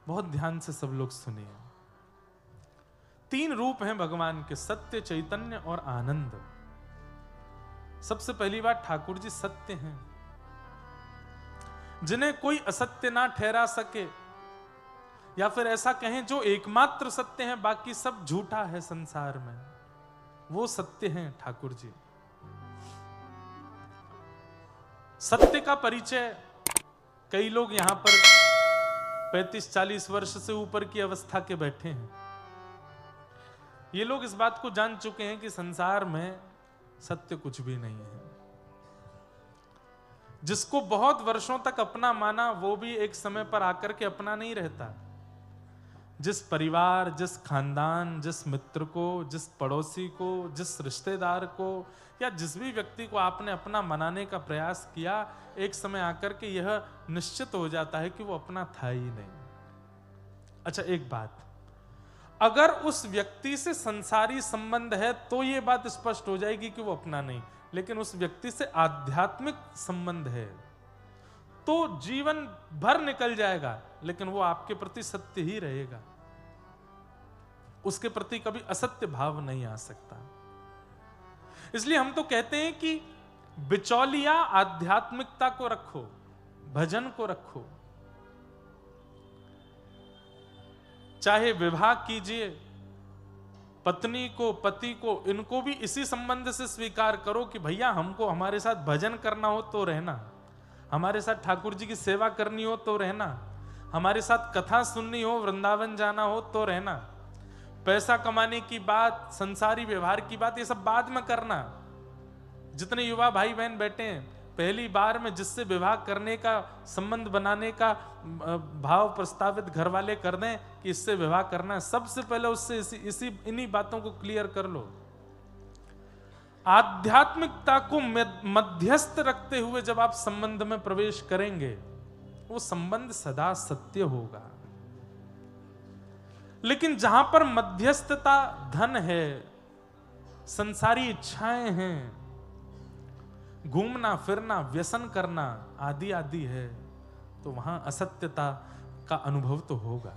बहुत ध्यान से सब लोग सुनिए। 3 रूप हैं भगवान के, सत्य, चैतन्य और आनंद। सबसे पहली बात, ठाकुर जी सत्य हैं, जिन्हें कोई असत्य ना ठहरा सके, या फिर ऐसा कहें जो एकमात्र सत्य हैं, बाकी सब झूठा है संसार में, वो सत्य हैं ठाकुर जी। सत्य का परिचय कई लोग यहां पर 35-40 वर्ष से ऊपर की अवस्था के बैठे हैं। ये लोग इस बात को जान चुके हैं कि संसार में सत्य कुछ भी नहीं है। जिसको बहुत वर्षों तक अपना माना, वो भी एक समय पर आकर के अपना नहीं रहता। जिस परिवार, जिस खानदान, जिस मित्र को, जिस पड़ोसी को, जिस रिश्तेदार को, या जिस भी व्यक्ति को आपने अपना मनाने का प्रयास किया, एक समय आकर के यह निश्चित हो जाता है कि वो अपना था ही नहीं। अच्छा, एक बात, अगर उस व्यक्ति से संसारी संबंध है तो यह बात स्पष्ट हो जाएगी कि वो अपना नहीं, लेकिन उस व्यक्ति से आध्यात्मिक संबंध है तो जीवन भर निकल जाएगा, लेकिन वो आपके प्रति सत्य ही रहेगा। उसके प्रति कभी असत्य भाव नहीं आ सकता। इसलिए हम तो कहते हैं कि बिचौलिया आध्यात्मिकता को रखो, भजन को रखो। चाहे विवाह कीजिए, पत्नी को, पति को, इनको भी इसी संबंध से स्वीकार करो कि भैया हमको हमारे साथ भजन करना हो तो रहना, हमारे साथ ठाकुर जी की सेवा करनी हो तो रहना, हमारे साथ कथा सुननी हो, वृंदावन जाना हो तो रहना। पैसा कमाने की बात, संसारी व्यवहार की बात, ये सब बाद में करना। जितने युवा भाई बहन बैठे हैं, पहली बार में जिससे विवाह करने का, संबंध बनाने का भाव प्रस्तावित घर वाले कर दें कि इससे विवाह करना है, सबसे पहले उससे इन्हीं बातों को क्लियर कर लो। आध्यात्मिकता को मध्यस्थ रखते हुए जब आप संबंध में प्रवेश करेंगे, वो संबंध सदा सत्य होगा। लेकिन जहां पर मध्यस्थता धन है, संसारी इच्छाएं हैं, घूमना फिरना, व्यसन करना आदि आदि है, तो वहां असत्यता का अनुभव तो होगा।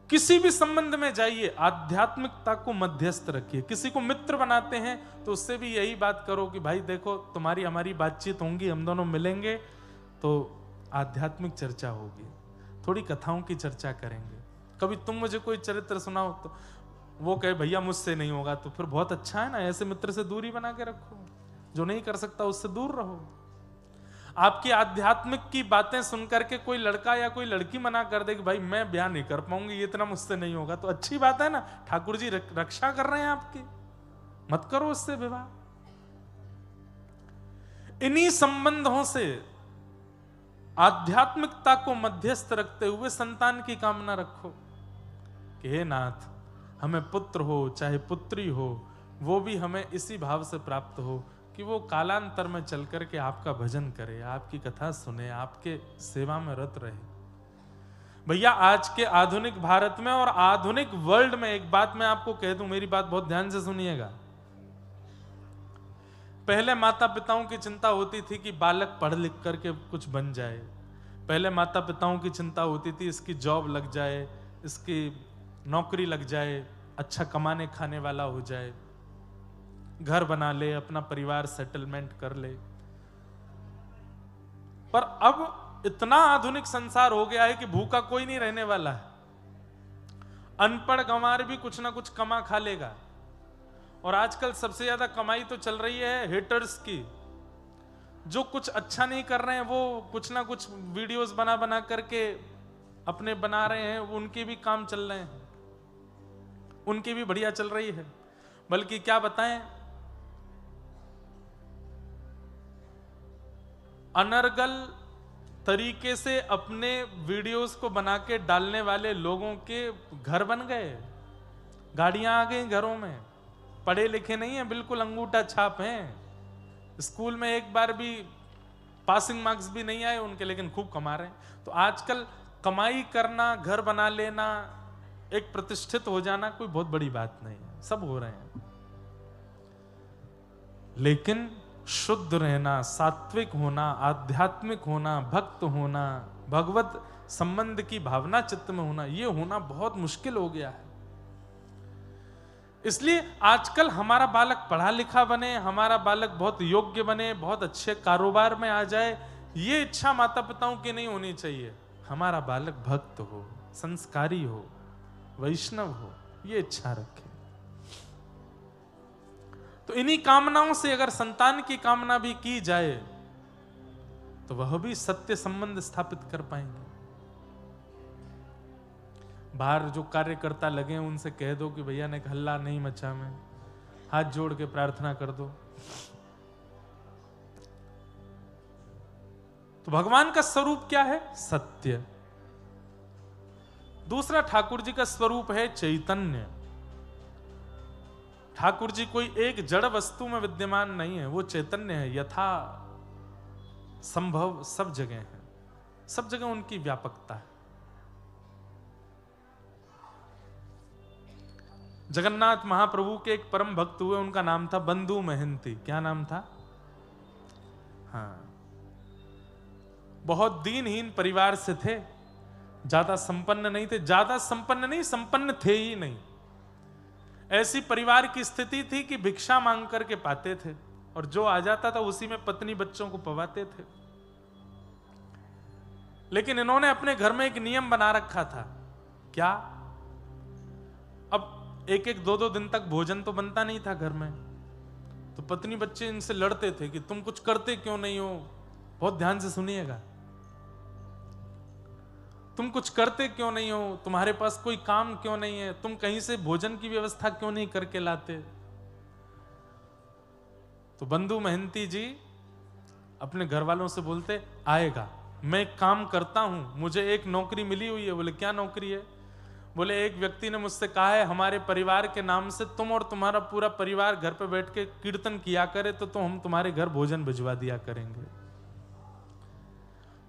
किसी भी संबंध में जाइए, आध्यात्मिकता को मध्यस्थ रखिए। किसी को मित्र बनाते हैं तो उससे भी यही बात करो कि भाई देखो, तुम्हारी हमारी बातचीत होंगी, हम दोनों मिलेंगे तो आध्यात्मिक चर्चा होगी, थोड़ी कथाओं की चर्चा करेंगे। कभी तुम मुझे कोई चरित्र सुनाओ तो वो कहे भैया मुझसे नहीं होगा, तो फिर बहुत अच्छा है ना, ऐसे मित्र से दूरी बना के रखो। जो नहीं कर सकता उससे दूर रहो। आपकी आध्यात्मिक की बातें सुनकर के कोई लड़का या कोई लड़की मना कर दे कि भाई मैं ब्याह नहीं कर पाऊंगी, ये इतना मुझसे नहीं होगा, तो अच्छी बात है ना, ठाकुर जी रक्षा कर रहे हैं आपकी, मत करो उससे विवाह। इन्हीं संबंधों से आध्यात्मिकता को मध्यस्थ रखते हुए संतान की कामना रखो कि हे नाथ, हमें पुत्र हो चाहे पुत्री हो, वो भी हमें इसी भाव से प्राप्त हो कि वो कालांतर में चल करके आपका भजन करे, आपकी कथा सुने, आपके सेवा में रत रहे। भैया आज के आधुनिक भारत में और आधुनिक वर्ल्ड में एक बात मैं आपको कह दूं, मेरी बात बहुत ध्यान से सुनिएगा। पहले माता पिताओं की चिंता होती थी कि बालक पढ़ लिख करके कुछ बन जाए। पहले माता पिताओं की चिंता होती थी इसकी जॉब लग जाए, इसकी नौकरी लग जाए, अच्छा कमाने खाने वाला हो जाए, घर बना ले, अपना परिवार सेटलमेंट कर ले। पर अब इतना आधुनिक संसार हो गया है कि भूखा कोई नहीं रहने वाला है। अनपढ़ गंवार भी कुछ ना कुछ कमा खा लेगा। और आजकल सबसे ज्यादा कमाई तो चल रही है हेटर्स की। जो कुछ अच्छा नहीं कर रहे हैं वो कुछ ना कुछ वीडियोस बना बना करके अपने बना रहे हैं, उनके भी काम चल रहे हैं, उनकी भी बढ़िया चल रही है। बल्कि क्या बताएं, अनर्गल तरीके से अपने वीडियोस को बना के डालने वाले लोगों के घर बन गए, गाड़ियां आ गई घरों में। पढ़े लिखे नहीं है, बिल्कुल अंगूठा छाप हैं। स्कूल में एक बार भी पासिंग मार्क्स भी नहीं आए उनके, लेकिन खूब कमा रहे हैं। तो आजकल कमाई करना, घर बना लेना, एक प्रतिष्ठित हो जाना कोई बहुत बड़ी बात नहीं है, सब हो रहे हैं। लेकिन शुद्ध रहना, सात्विक होना, आध्यात्मिक होना, भक्त होना, भगवत संबंध की भावना चित्त में होना, ये होना बहुत मुश्किल हो गया है। इसलिए आजकल हमारा बालक पढ़ा लिखा बने, हमारा बालक बहुत योग्य बने, बहुत अच्छे कारोबार में आ जाए, ये इच्छा माता पिताओं की नहीं होनी चाहिए। हमारा बालक भक्त हो, संस्कारी हो, वैष्णव हो, ये इच्छा रखे। तो इन्हीं कामनाओं से अगर संतान की कामना भी की जाए तो वह भी सत्य संबंध स्थापित कर पाएंगे। बाहर जो कार्यकर्ता लगे उनसे कह दो कि भैया ने हल्ला नहीं मचा, में हाथ जोड़ के प्रार्थना कर दो। तो भगवान का स्वरूप क्या है? सत्य। दूसरा ठाकुर जी का स्वरूप है चैतन्य। ठाकुर जी कोई एक जड़ वस्तु में विद्यमान नहीं है, वो चैतन्य है, यथा संभव सब जगह है, सब जगह उनकी व्यापकता है। जगन्नाथ महाप्रभु के एक परम भक्त हुए, उनका नाम था बंधु महंती। क्या नाम था? हाँ, बहुत दीनहीन परिवार से थे, ज्यादा संपन्न नहीं थे, ज्यादा संपन्न नहीं, संपन्न थे ही नहीं। ऐसी परिवार की स्थिति थी कि भिक्षा मांग करके पाते थे, और जो आ जाता था उसी में पत्नी बच्चों को पवाते थे। लेकिन इन्होंने अपने घर में एक नियम बना रखा था। क्या? अब एक एक दो दो दिन तक भोजन तो बनता नहीं था घर में, तो पत्नी बच्चे इनसे लड़ते थे कि तुम कुछ करते क्यों नहीं हो। बहुत ध्यान से सुनिएगा, तुम कुछ करते क्यों नहीं हो, तुम्हारे पास कोई काम क्यों नहीं है, तुम कहीं से भोजन की व्यवस्था क्यों नहीं करके लाते। तो बंधु महंती जी अपने घर वालों से बोलते, आएगा, मैं काम करता हूं, मुझे एक नौकरी मिली हुई है। बोले क्या नौकरी है? बोले एक व्यक्ति ने मुझसे कहा है हमारे परिवार के नाम से तुम और तुम्हारा पूरा परिवार घर पे बैठ के कीर्तन किया करे तो हम तुम्हारे घर भोजन भिजवा दिया करेंगे।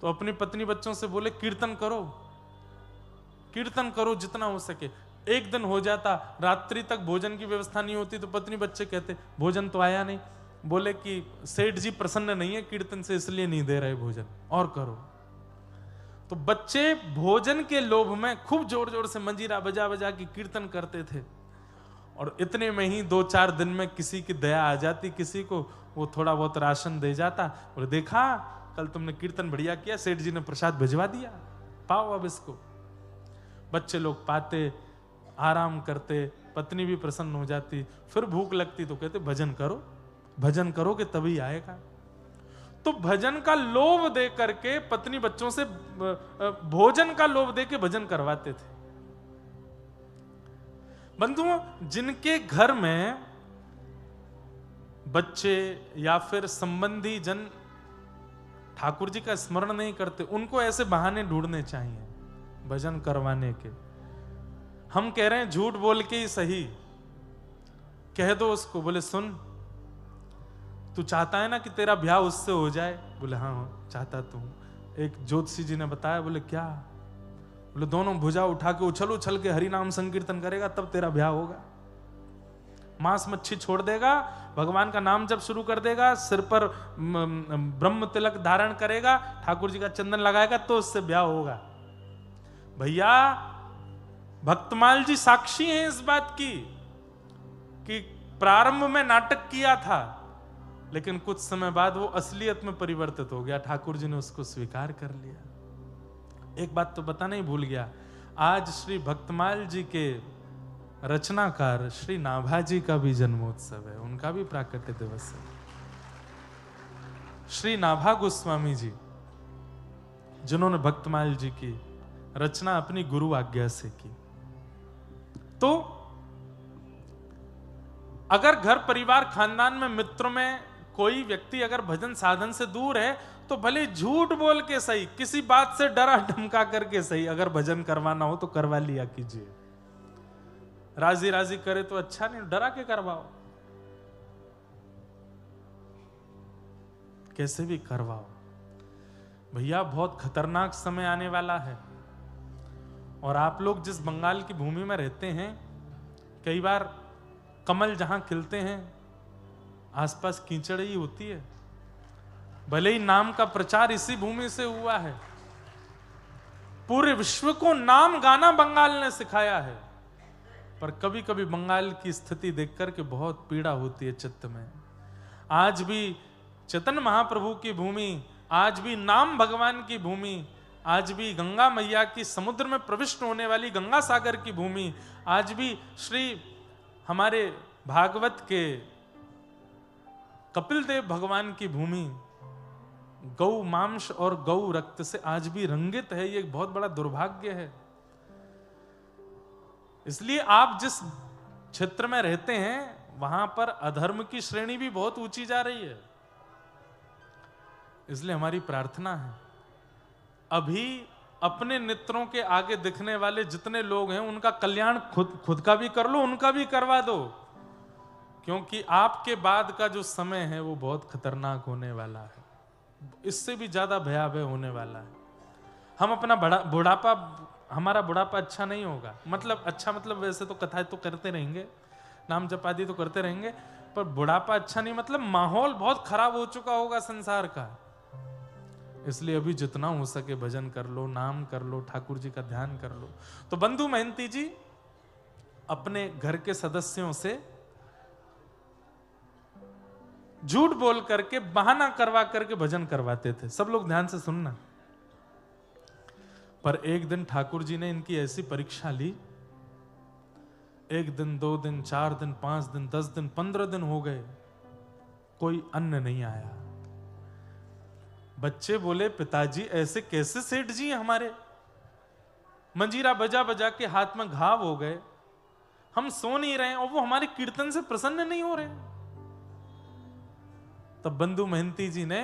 तो अपनी पत्नी बच्चों से बोले कीर्तन करो, कीर्तन करो जितना हो सके। एक दिन हो जाता, रात्रि तक भोजन की व्यवस्था नहीं होती, तो पत्नी बच्चे कहते भोजन तो आया नहीं। बोले कि सेठ जी प्रसन्न नहीं है कीर्तन से, इसलिए नहीं दे रहे भोजन, और करो। तो बच्चे भोजन के लोभ में खूब जोर जोर से मंजीरा बजा बजा के कीर्तन करते थे, और इतने में ही 2-4 दिन में किसी की दया आ जाती, किसी को वो थोड़ा बहुत राशन दे जाता। बोले देखा कल तुमने कीर्तन बढ़िया किया, सेठ जी ने प्रसाद भिजवा दिया, पाओ अब इसको। बच्चे लोग पाते, आराम करते, पत्नी भी प्रसन्न हो जाती। फिर भूख लगती तो कहते भजन करो, भजन करोगे तभी आएगा। तो भजन का लोभ दे करके पत्नी बच्चों से भोजन का लोभ दे के भजन करवाते थे। बंधुओं, जिनके घर में बच्चे या फिर संबंधी जन ठाकुर जी का स्मरण नहीं करते, उनको ऐसे बहाने ढूंढने चाहिए भजन करवाने के। हम कह रहे हैं झूठ बोल के ही सही, कह दो उसको। बोले सुन, तू चाहता है ना कि तेरा ब्याह उससे हो जाए? बोले हाँ चाहता तू। एक ज्योतिषी जी ने बताया। बोले क्या? बोले दोनों भुजा उठा के उछल उछल के हरि नाम संकीर्तन करेगा तब तेरा ब्याह होगा। मांस मच्छी छोड़ देगा, भगवान का नाम जब शुरू कर देगा, सिर पर ब्रह्म तिलक धारण करेगा, ठाकुर जी का चंदन लगाएगा, तो उससे ब्याह होगा। भैया भक्तमाल जी साक्षी हैं इस बात की कि प्रारंभ में नाटक किया था, लेकिन कुछ समय बाद वो असलियत में परिवर्तित हो गया। ठाकुर जी ने उसको स्वीकार कर लिया। एक बात तो बताना ही भूल गया, आज श्री भक्तमाल जी के रचनाकार श्री नाभाजी का भी जन्मोत्सव है, उनका भी प्राकट्य दिवस है। श्री नाभा गोस्वामी जी, जिन्होंने भक्तमाल जी की रचना अपनी गुरु आज्ञा से की। तो अगर घर परिवार खानदान में मित्र में कोई व्यक्ति अगर भजन साधन से दूर है, तो भले झूठ बोल के सही, किसी बात से डरा धमका करके सही, अगर भजन करवाना हो तो करवा लिया कीजिए। राजी राजी करे तो अच्छा, नहीं डरा के करवाओ, कैसे भी करवाओ। भैया बहुत खतरनाक समय आने वाला है, और आप लोग जिस बंगाल की भूमि में रहते हैं, कई बार कमल जहां खिलते हैं आसपास कीचड़ ही होती है। भले ही नाम का प्रचार इसी भूमि से हुआ है, पूरे विश्व को नाम गाना बंगाल ने सिखाया है। पर कभी कभी बंगाल की स्थिति देखकर के बहुत पीड़ा होती है चित्त में। आज भी चैतन्य महाप्रभु की भूमि, आज भी नाम भगवान की भूमि, आज भी गंगा मैया की समुद्र में प्रविष्ट होने वाली गंगा सागर की भूमि, आज भी श्री हमारे भागवत के कपिल देव भगवान की भूमि गौ मांस और गौ रक्त से आज भी रंगित है। ये एक बहुत बड़ा दुर्भाग्य है। इसलिए आप जिस क्षेत्र में रहते हैं वहां पर अधर्म की श्रेणी भी बहुत ऊंची जा रही है। इसलिए हमारी प्रार्थना है, अभी अपने नेत्रों के आगे दिखने वाले जितने लोग हैं उनका कल्याण खुद का भी कर लो, उनका भी करवा दो, क्योंकि आपके बाद का जो समय है वो बहुत खतरनाक होने वाला है, इससे भी ज्यादा भयावह होने वाला है। हम अपना बुढ़ापा, हमारा बुढ़ापा अच्छा नहीं होगा, मतलब अच्छा मतलब वैसे तो कथाएं तो करते रहेंगे, नाम जप आदि तो करते रहेंगे, पर बुढ़ापा अच्छा नहीं मतलब माहौल बहुत खराब हो चुका होगा संसार का। इसलिए अभी जितना हो सके भजन कर लो, नाम कर लो, ठाकुर जी का ध्यान कर लो। तो बंधु महंती जी अपने घर के सदस्यों से झूठ बोल करके, बहाना करवा करके भजन करवाते थे। सब लोग ध्यान से सुनना। पर एक दिन ठाकुर जी ने इनकी ऐसी परीक्षा ली, 1 दिन 2 दिन 4 दिन 5 दिन 10 दिन 15 दिन हो गए, कोई अन्न नहीं आया। बच्चे बोले, पिताजी ऐसे कैसे सेठ जी हमारे, मंजीरा बजा बजा के हाथ में घाव हो गए, हम सो नहीं रहे और वो हमारे कीर्तन से प्रसन्न नहीं हो रहे। तब बंधु महंती जी ने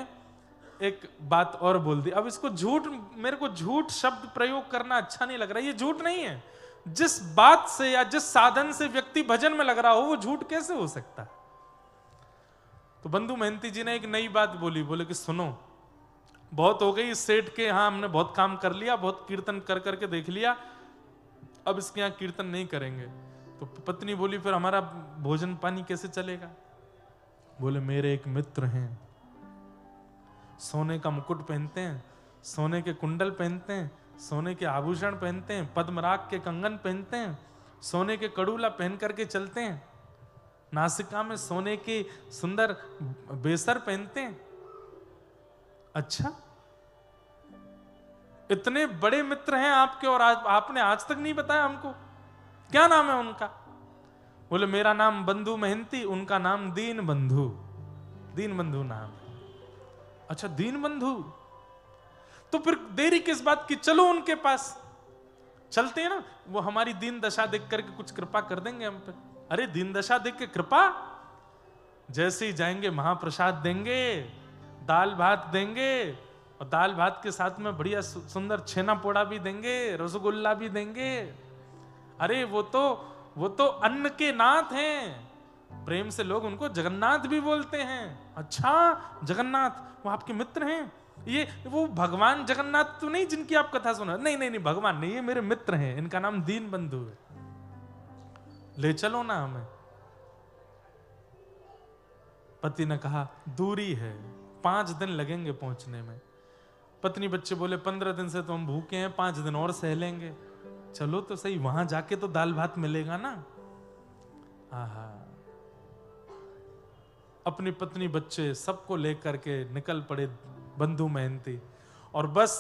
एक बात और बोल दी। अब इसको झूठ, मेरे को झूठ शब्द प्रयोग करना अच्छा नहीं लग रहा, ये झूठ नहीं है। जिस बात से या जिस साधन से व्यक्ति भजन में लग रहा हो वो झूठ कैसे हो सकता। तो बंधु महंती जी ने एक नई बात बोली, बोले कि सुनो, बहुत हो गई इस सेठ के यहाँ, हमने बहुत काम कर लिया, बहुत कीर्तन कर करके देख लिया, अब इसके यहाँ कीर्तन नहीं करेंगे। तो पत्नी बोली, फिर हमारा भोजन पानी कैसे चलेगा। बोले, मेरे एक मित्र हैं, सोने का मुकुट पहनते हैं, सोने के कुंडल पहनते हैं, सोने के आभूषण पहनते हैं, पद्मराग के कंगन पहनते हैं, सोने के कड़ूला पहन करके चलते हैं, नासिका में सोने के सुंदर बेसर पहनते हैं। अच्छा, इतने बड़े मित्र हैं आपके और आपने आज तक नहीं बताया हमको, क्या नाम है उनका। बोले, मेरा नाम बंधु महंती, उनका नाम दीन बंधु, दीन बंधु नाम है। अच्छा, दीन बंधु, तो फिर देरी किस बात की, चलो उनके पास चलते हैं ना, वो हमारी दीन दशा देख करके कुछ कृपा कर देंगे हम पे। अरे दीन दशा देख के कृपा, जैसे ही जाएंगे महाप्रसाद देंगे, दाल भात देंगे, और दाल भात के साथ में बढ़िया सुंदर छेना पोड़ा भी देंगे, रसगुल्ला भी देंगे। अरे वो तो अन्न के नाथ हैं, प्रेम से लोग उनको जगन्नाथ भी बोलते हैं। अच्छा, जगन्नाथ, वो आपके मित्र हैं, ये वो भगवान जगन्नाथ तो नहीं जिनकी आप कथा सुना। नहीं नहीं नहीं, भगवान नहीं, ये मेरे मित्र हैं, इनका नाम दीन बंधु है, ले चलो ना हमें। पति ने कहा, दूरी है, 5 दिन लगेंगे पहुंचने में। पत्नी बच्चे बोले, 15 दिन से तो हम भूखे हैं, 5 दिन और सह लेंगे। चलो तो सही, वहां जाके तो दाल भात मिलेगा ना। आहा, अपनी पत्नी बच्चे सबको लेकर के निकल पड़े बंधु महंती। और बस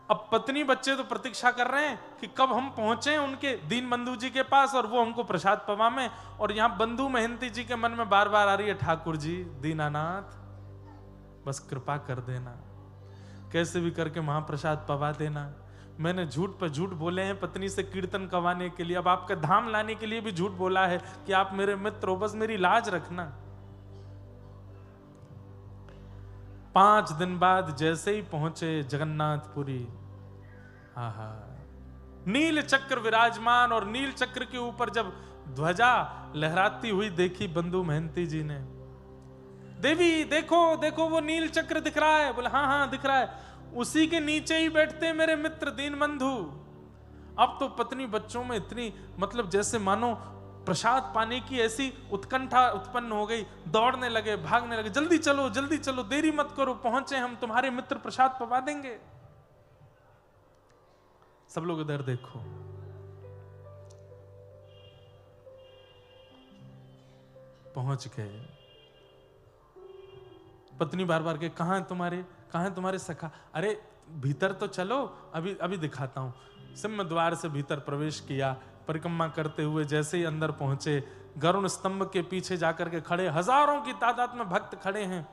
अब पत्नी बच्चे तो प्रतीक्षा कर रहे हैं कि कब हम पहुंचे उनके दीन बंधु जी के पास और वो हमको प्रसाद पवाएं। और यहां बंधु महंती जी के मन में बार बार आ रही है, ठाकुर जी दीनानाथ, बस कृपा कर देना, कैसे भी करके महाप्रसाद पवा देना। मैंने झूठ पर झूठ बोले हैं पत्नी से कीर्तन करवाने के लिए, अब आपका धाम लाने के लिए भी झूठ बोला है कि आप मेरे मित्र हो, बस मेरी लाज रखना। 5 दिन बाद जैसे ही पहुंचे जगन्नाथपुरी, आहा, नील चक्र विराजमान, और नील चक्र के ऊपर जब ध्वजा लहराती हुई देखी बंधु महंती जी ने, देवी देखो देखो वो नील चक्र दिख रहा है। बोले, हाँ हाँ दिख रहा है, उसी के नीचे ही बैठते मेरे मित्र दीन बंधु। अब तो पत्नी बच्चों में इतनी, मतलब जैसे मानो प्रसाद पाने की ऐसी उत्कंठा उत्पन्न हो गई, दौड़ने लगे, भागने लगे, जल्दी चलो, देरी मत करो, पहुंचे हम, तुम्हारे मित्र प्रसाद पवा देंगे। सब लोग इधर देखो। पहुंच गए। पत्नी बार बार के कहां है तुम्हारे सखा? अरे भीतर तो चलो, अभी अभी दिखाता हूं। सिंह द्वार से भीतर प्रवेश किया, परिक्रमा करते हुए जैसे ही अंदर पहुंचे, गरुण स्तंभ के पीछे जाकर के खड़े, हजारों की तादाद में भक्त खड़े हैं।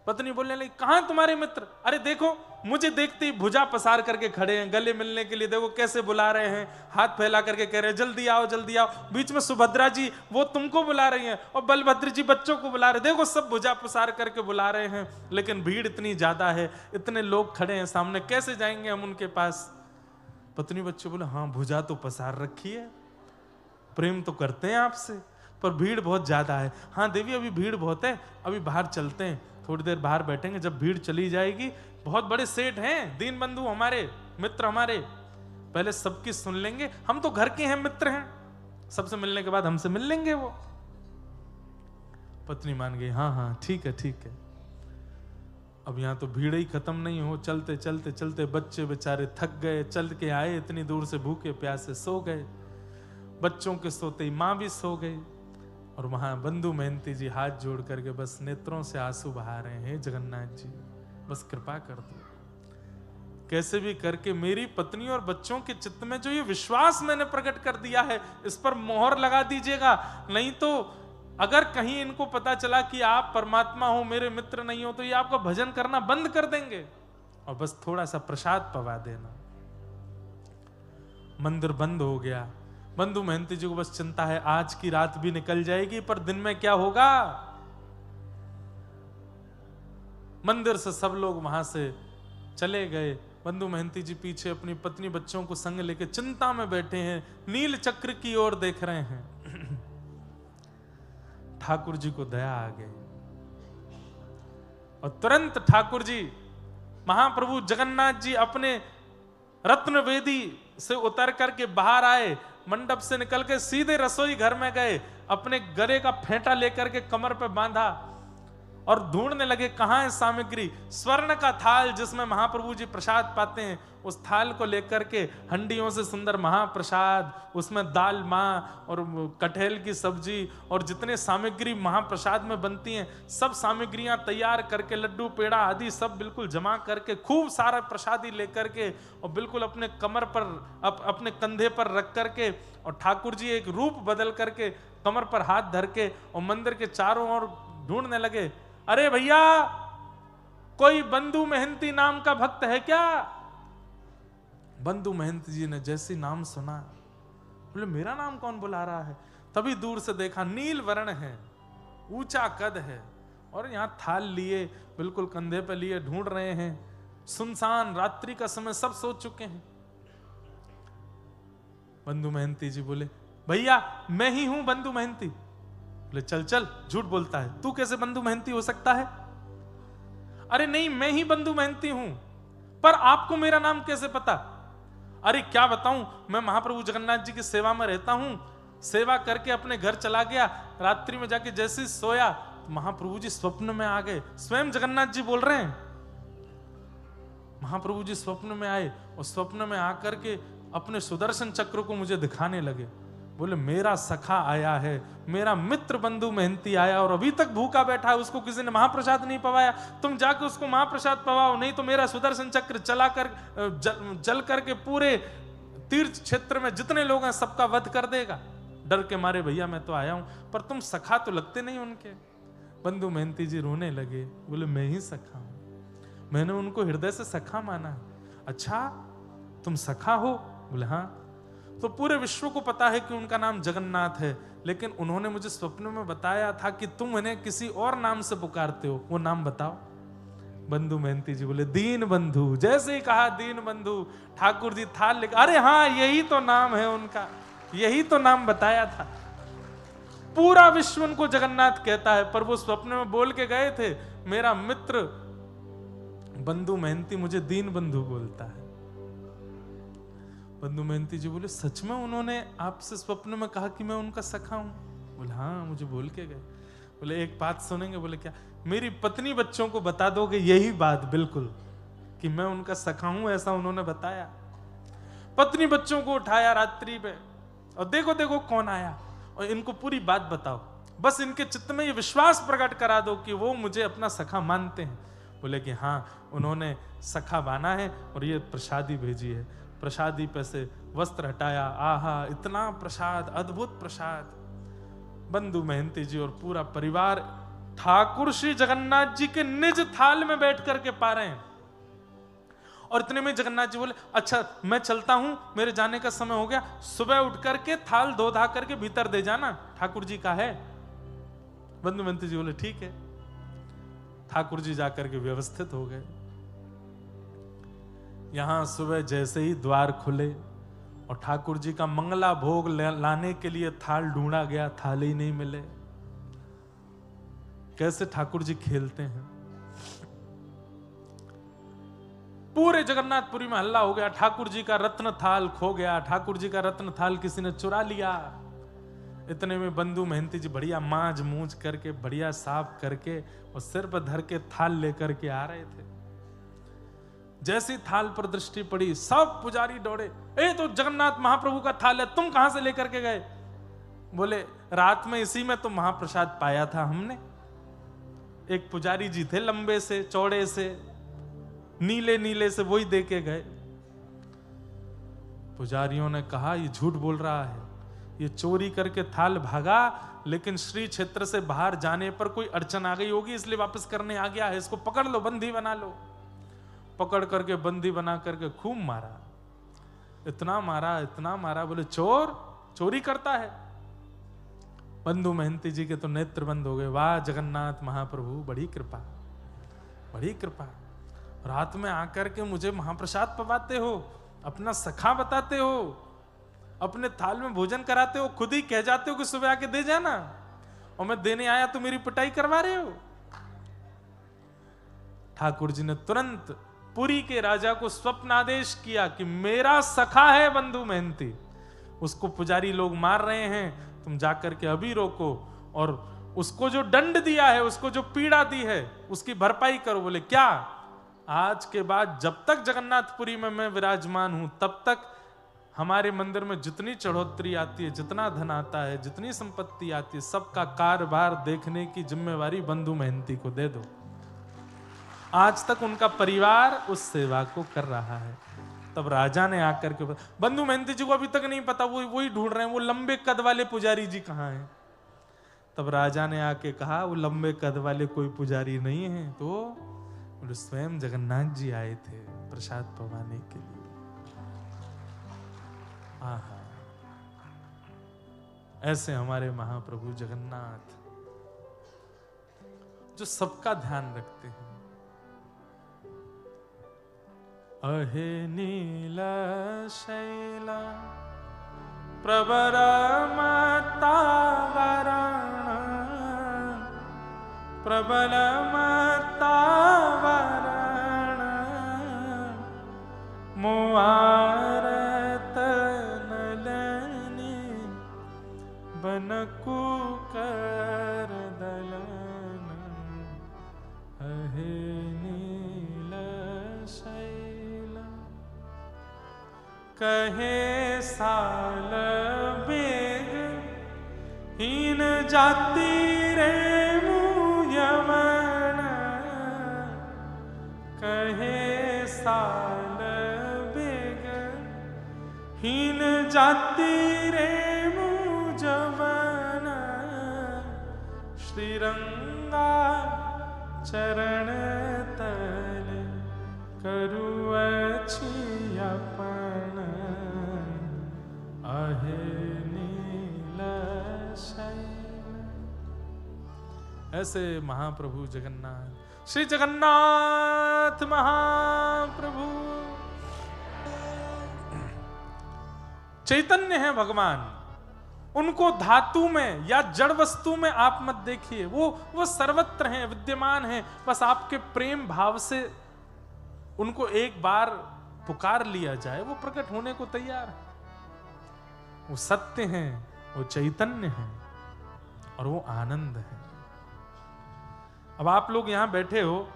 पत्नी बोलने लगी, कहां तुम्हारे मित्र? अरे देखो, मुझे देखते ही भुजा पसार करके खड़े हैं, गले मिलने के लिए देखो कैसे बुला रहे हैं, हाथ फैला करके कह रहे हैं जल्दी आओ जल्दी आओ। बीच में सुभद्रा जी वो तुमको बुला रही हैं और बलभद्र जी बच्चों को बुला रहे, देखो सब भुजा पसार करके बुला रहे हैं, लेकिन भीड़ इतनी ज्यादा है, इतने लोग खड़े हैं सामने, कैसे जाएंगे हम उनके पास? पत्नी बच्चे बोले, हाँ भुजा तो पसार रखी है, प्रेम तो करते हैं आपसे, पर भीड़ बहुत ज्यादा है। हाँ देवी अभी भीड़ बहुत है, अभी बाहर चलते हैं, थोड़ी देर बाहर बैठेंगे, जब भीड़ चली जाएगी, बहुत बड़े सेठ हैं, दीन बंधु हमारे, मित्र हमारे, पहले सबकी सुन लेंगे, हम तो घर के हैं, मित्र हैं, सबसे मिलने के बाद हमसे मिल लेंगे वो। पत्नी मान गई, हाँ हाँ ठीक है ठीक है। अब यहां तो भीड़ ही खत्म नहीं हो, चलते चलते चलते बच्चे बेचारे थक गए, चल के आए इतनी दूर से, भूखे प्यासे सो गए, बच्चों के सोते ही मां भी सो गई, और वहां बंधु महंती जी हाथ जोड़ करके बस नेत्रों से आंसू बहा रहे हैं, जगन्नाथ जी बस कृपा कर दो, कैसे भी करके मेरी पत्नी और बच्चों के चित्त में जो ये विश्वास मैंने प्रकट कर दिया है, इस पर मोहर लगा दीजिएगा, नहीं तो अगर कहीं इनको पता चला कि आप परमात्मा हो, मेरे मित्र नहीं हो, तो ये आपका भजन करना बंद कर देंगे, और बस थोड़ा सा प्रसाद पवा देना। मंदिर बंद हो गया। बंधु महंती जी को बस चिंता है, आज की रात भी निकल जाएगी, पर दिन में क्या होगा? मंदिर से सब लोग वहां से चले गए। बंधु महंती जी पीछे अपनी पत्नी बच्चों को संग लेके चिंता में बैठे हैं, नील चक्र की ओर देख रहे हैं। ठाकुर जी को दया आ गई और तुरंत ठाकुर जी, महाप्रभु जगन्नाथ जी अपने रत्न वेदी से उतर करके बाहर आए, मंडप से निकल के सीधे रसोई घर में गए, अपने गले का फेंटा लेकर के कमर पे बांधा और ढूंढने लगे कहां है सामग्री। स्वर्ण का थाल जिसमें महाप्रभु जी प्रसाद पाते हैं, उस थाल को लेकर के हंडियों से सुंदर महाप्रसाद, उसमें दाल मां और कटहल की सब्जी और जितने सामग्री महाप्रसाद में बनती हैं, सब सामग्रियां तैयार करके, लड्डू पेड़ा आदि सब बिल्कुल जमा करके, खूब सारा प्रसादी लेकर के और बिल्कुल अपने कमर पर अपने कंधे पर रख करके, और ठाकुर जी एक रूप बदल करके कमर पर हाथ धर के और मंदिर के चारों ओर ढूंढने लगे, अरे भैया कोई बंधु महंती नाम का भक्त है क्या? बंधु महंती जी ने जैसे नाम सुना, बोले मेरा नाम कौन बुला रहा है? तभी दूर से देखा, नील वर्ण है, ऊंचा कद है, और यहां थाल लिए, बिल्कुल कंधे पे लिए ढूंढ रहे हैं। सुनसान रात्रि का समय, सब सो चुके हैं। बंधु महंती जी बोले, भैया मैं ही हूं बंधु महंती। बोले चल चल, झूठ बोलता है, तू कैसे बंधु महंती हो सकता है? अरे नहीं, मैं ही बंधु महंती हूं, पर आपको मेरा नाम कैसे पता? अरे क्या बताऊं, मैं महाप्रभु जगन्नाथ जी की सेवा में रहता हूं, सेवा करके अपने घर चला गया, रात्रि में जाके जैसे ही सोया तो महाप्रभु जी स्वप्न में आ गए। स्वयं जगन्नाथ जी बोल रहे हैं, महाप्रभु जी स्वप्न में आए और स्वप्न में आकर के अपने सुदर्शन चक्र को मुझे दिखाने लगे। बोले मेरा सखा आया है, मेरा मित्र बंधु महंती आया और अभी तक भूखा बैठा है, उसको किसी ने महाप्रसाद नहीं पवाया, तुम जाके उसको महाप्रसाद पवाओ, नहीं तो मेरा सुदर्शन चक्र चला कर जल करके पूरे तीर्थ क्षेत्र में जितने लोग हैं सबका वध कर देगा। डर के मारे भैया मैं तो आया हूं, पर तुम सखा तो लगते नहीं उनके। बंधु महंती जी रोने लगे, बोले मैं ही सखा हूं, मैंने उनको हृदय से सखा माना है। अच्छा तुम सखा हो? बोले हाँ। तो पूरे विश्व को पता है कि उनका नाम जगन्नाथ है, लेकिन उन्होंने मुझे स्वप्न में बताया था कि तुम इन्हें किसी और नाम से पुकारते हो, वो नाम बताओ। बंधु महंती जी बोले दीन बंधु। जैसे ही कहा दीन बंधु, ठाकुर जी थाल लेकर, अरे हाँ यही तो नाम है उनका, यही तो नाम बताया था। पूरा विश्व उनको जगन्नाथ कहता है, पर वो स्वप्न में बोल के गए थे, मेरा मित्र बंधु महंती मुझे दीन बंधु बोलता है। बंधु महंती जी बोले सच में उन्होंने आपसे स्वप्न में कहा कि मैं उनका सखा हूं? बोले हाँ मुझे बोल के गए। बोले एक बात सुनेंगे? बोले क्या? मेरी पत्नी बच्चों को बता दोगे यही बात बिल्कुल कि मैं उनका सखा हूं, ऐसा उन्होंने बताया। पत्नी बच्चों को उठाया रात्रि में, और देखो देखो कौन आया, और इनको पूरी बात बताओ, बस इनके चित्त में ये विश्वास प्रकट करा दो कि वो मुझे अपना सखा मानते हैं। बोले कि हाँ, उन्होंने सखा माना है और ये प्रसादी भेजी है। प्रसादी पे से वस्त्र हटाया, आहा इतना प्रसाद, अद्भुत प्रसाद। बंधु महंती जी और पूरा परिवार ठाकुर श्री जगन्नाथ जी के निज थाल में बैठ करके पा रहे हैं। और इतने में जगन्नाथ जी बोले, अच्छा मैं चलता हूं, मेरे जाने का समय हो गया, सुबह उठ करके थाल धो धा करके भीतर दे जाना, ठाकुर जी का है। बंधु महंती जी बोले ठीक है। ठाकुर जी जाकर के व्यवस्थित हो गए। यहां सुबह जैसे ही द्वार खुले और ठाकुर जी का मंगला भोग लाने के लिए थाल ढूंढा गया, थाल ही नहीं मिले। कैसे ठाकुर जी खेलते हैं। पूरे जगन्नाथपुरी में हल्ला हो गया, ठाकुर जी का रत्न थाल खो गया, ठाकुर जी का रत्न थाल किसी ने चुरा लिया। इतने में बंधु महंती जी बढ़िया मांज मूंज करके, बढ़िया साफ करके और सिर पर धर के थाल लेकर के आ रहे थे। जैसी थाल पर दृष्टि पड़ी, सब पुजारी दौड़े, ए तो जगन्नाथ महाप्रभु का थाल है, तुम कहां से लेकर के गए? बोले रात में इसी में तो महाप्रसाद पाया था हमने। एक पुजारी जी थे लंबे से चौड़े से, नीले नीले से, वही दे के गए। पुजारियों ने कहा ये झूठ बोल रहा है, ये चोरी करके थाल भागा, लेकिन श्री क्षेत्र से बाहर जाने पर कोई अड़चन आ गई होगी इसलिए वापस करने आ गया है, इसको पकड़ लो, बंदी बना लो। पकड़ करके बंदी बना करके खूब मारा, इतना मारा इतना मारा, बोले चोर चोरी करता है। बंधु महंती जी के तो नेत्र बंद हो गए। वाह जगन्नाथ महाप्रभु, बड़ी कृपा, बड़ी कृपा। रात में आकर के मुझे महाप्रसाद पवाते हो, अपना सखा बताते हो, अपने थाल में भोजन कराते हो, खुद ही कह जाते हो कि सुबह आके दे जाना, और मैं देने आया तो मेरी पिटाई करवा रहे हो। ठाकुर जी ने तुरंत पुरी के राजा को स्वप्न आदेश किया कि मेरा सखा है बंधु महंती, उसको पुजारी लोग मार रहे हैं, तुम जाकर के अभी रोको, और उसको जो दंड दिया है, उसको जो पीड़ा दी है, उसकी भरपाई करो। बोले क्या? आज के बाद जब तक जगन्नाथपुरी में मैं विराजमान हूं, तब तक हमारे मंदिर में जितनी चढ़ोतरी आती है, जितना धन आता है, जितनी संपत्ति आती है, सबका कारभार देखने की जिम्मेवारी बंधु महंती को दे दो। आज तक उनका परिवार उस सेवा को कर रहा है। तब राजा ने आकर के, बंधु महंती जी को अभी तक नहीं पता, वो वही ढूंढ रहे हैं वो लंबे कद वाले पुजारी जी कहाँ हैं। तब राजा ने आके कहा वो लंबे कद वाले कोई पुजारी नहीं है, तो स्वयं जगन्नाथ जी आए थे प्रसाद पवाने के लिए। आहा, ऐसे हमारे महाप्रभु जगन्नाथ जो सबका ध्यान रखते हैं। अहे नीला शैला प्रवर मतावरण प्रबल मतावरण मुआरत नलनी बनकु कर दलन अहे नील शैला कहे साल बेग हीन जाति रे यमन कहे साल बेग हीन जाति रे मुजवन श्रीरंगा चरण तल करु अपन अहे नील शैला। ऐसे महाप्रभु जगन्नाथ, श्री जगन्नाथ महाप्रभु चैतन्य है भगवान। उनको धातु में या जड़ वस्तु में आप मत देखिए, वो सर्वत्र हैं, विद्यमान हैं। बस आपके प्रेम भाव से उनको एक बार पुकार लिया जाए, वो प्रकट होने को तैयार है। वो सत्य हैं, वो चैतन्य हैं और वो आनंद है। अब आप लोग यहां बैठे हो,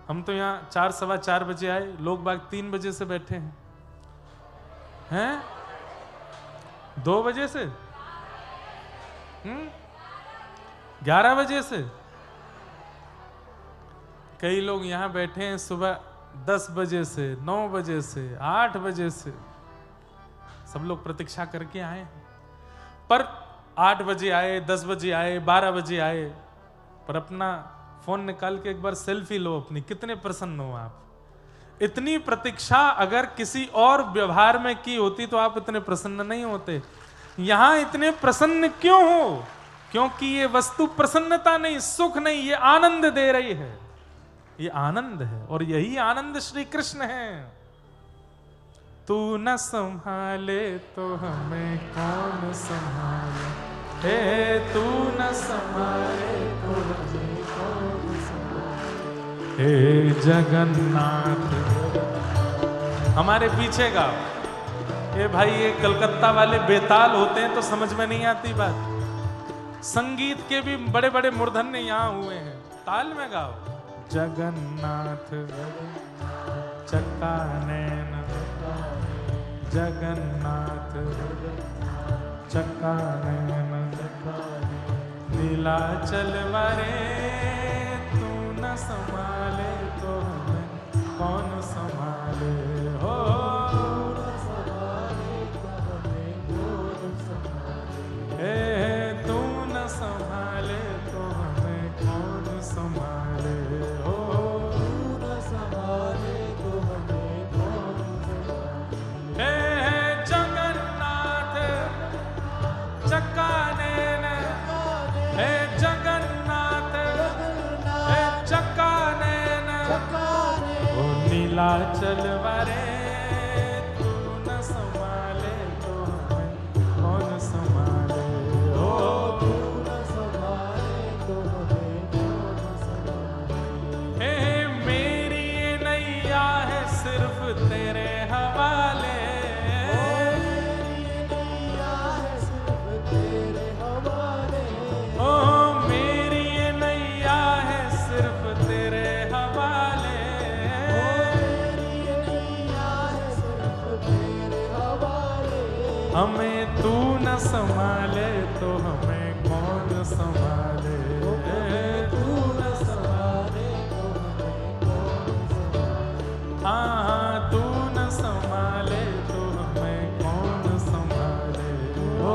हम तो यहां 4 सवा 4 बजे आए, लोग बाग 3 बजे से बैठे हैं। हैं 2 बजे से 11 बजे से। कई लोग यहां बैठे हैं सुबह 10 बजे से, 9 बजे से, 8 बजे से, सब लोग प्रतीक्षा करके आए हैं। पर 8 बजे आए, 10 बजे आए, 12 बजे आए, पर अपना फोन निकाल के एक बार सेल्फी लो अपनी, कितने प्रसन्न हो आप। इतनी प्रतीक्षा अगर किसी और व्यवहार में की होती तो आप इतने प्रसन्न नहीं होते। यहां इतने प्रसन्न क्यों हो? क्योंकि ये वस्तु प्रसन्नता नहीं, सुख नहीं, ये आनंद दे रही है। ये आनंद है और यही आनंद श्री कृष्ण है। तू न संभाले तो हमें कौन संभाले, हे तू न संभाले तो हमें कौन संभाले, हे जगन्नाथ। हमारे पीछे गाओ। ये भाई ये कलकत्ता वाले बेताल होते हैं तो समझ में नहीं आती बात। संगीत के भी बड़े बड़े मूर्धन्य यहाँ हुए हैं, ताल में गाओ। जगन्नाथ चक्का नैन, जगन्नाथ चक्का नैन, नीलाचल वारे तू न संभाले तो हमें कौन संभाले, हो तू न संभाले तो हमें कौन संभाले, हो न संभाले तो हमें कौन संभाले, हे जगन्नाथ चक्का नैन, हे जगन्नाथ हे चक्का नैन, ओ नीलाचल वारे तू न संभाले तो हमें कौन संभाले, सिर्फ तेरे हवाले, ओ मेरी ये नैया है सिर्फ तेरे हवाले, हमें तू न संभाले तो हमें कौन संभाले, तू न संभाले तो हमें कौन संभाले, हाँ तू न संभाले तो हमें कौन संभाले, ओ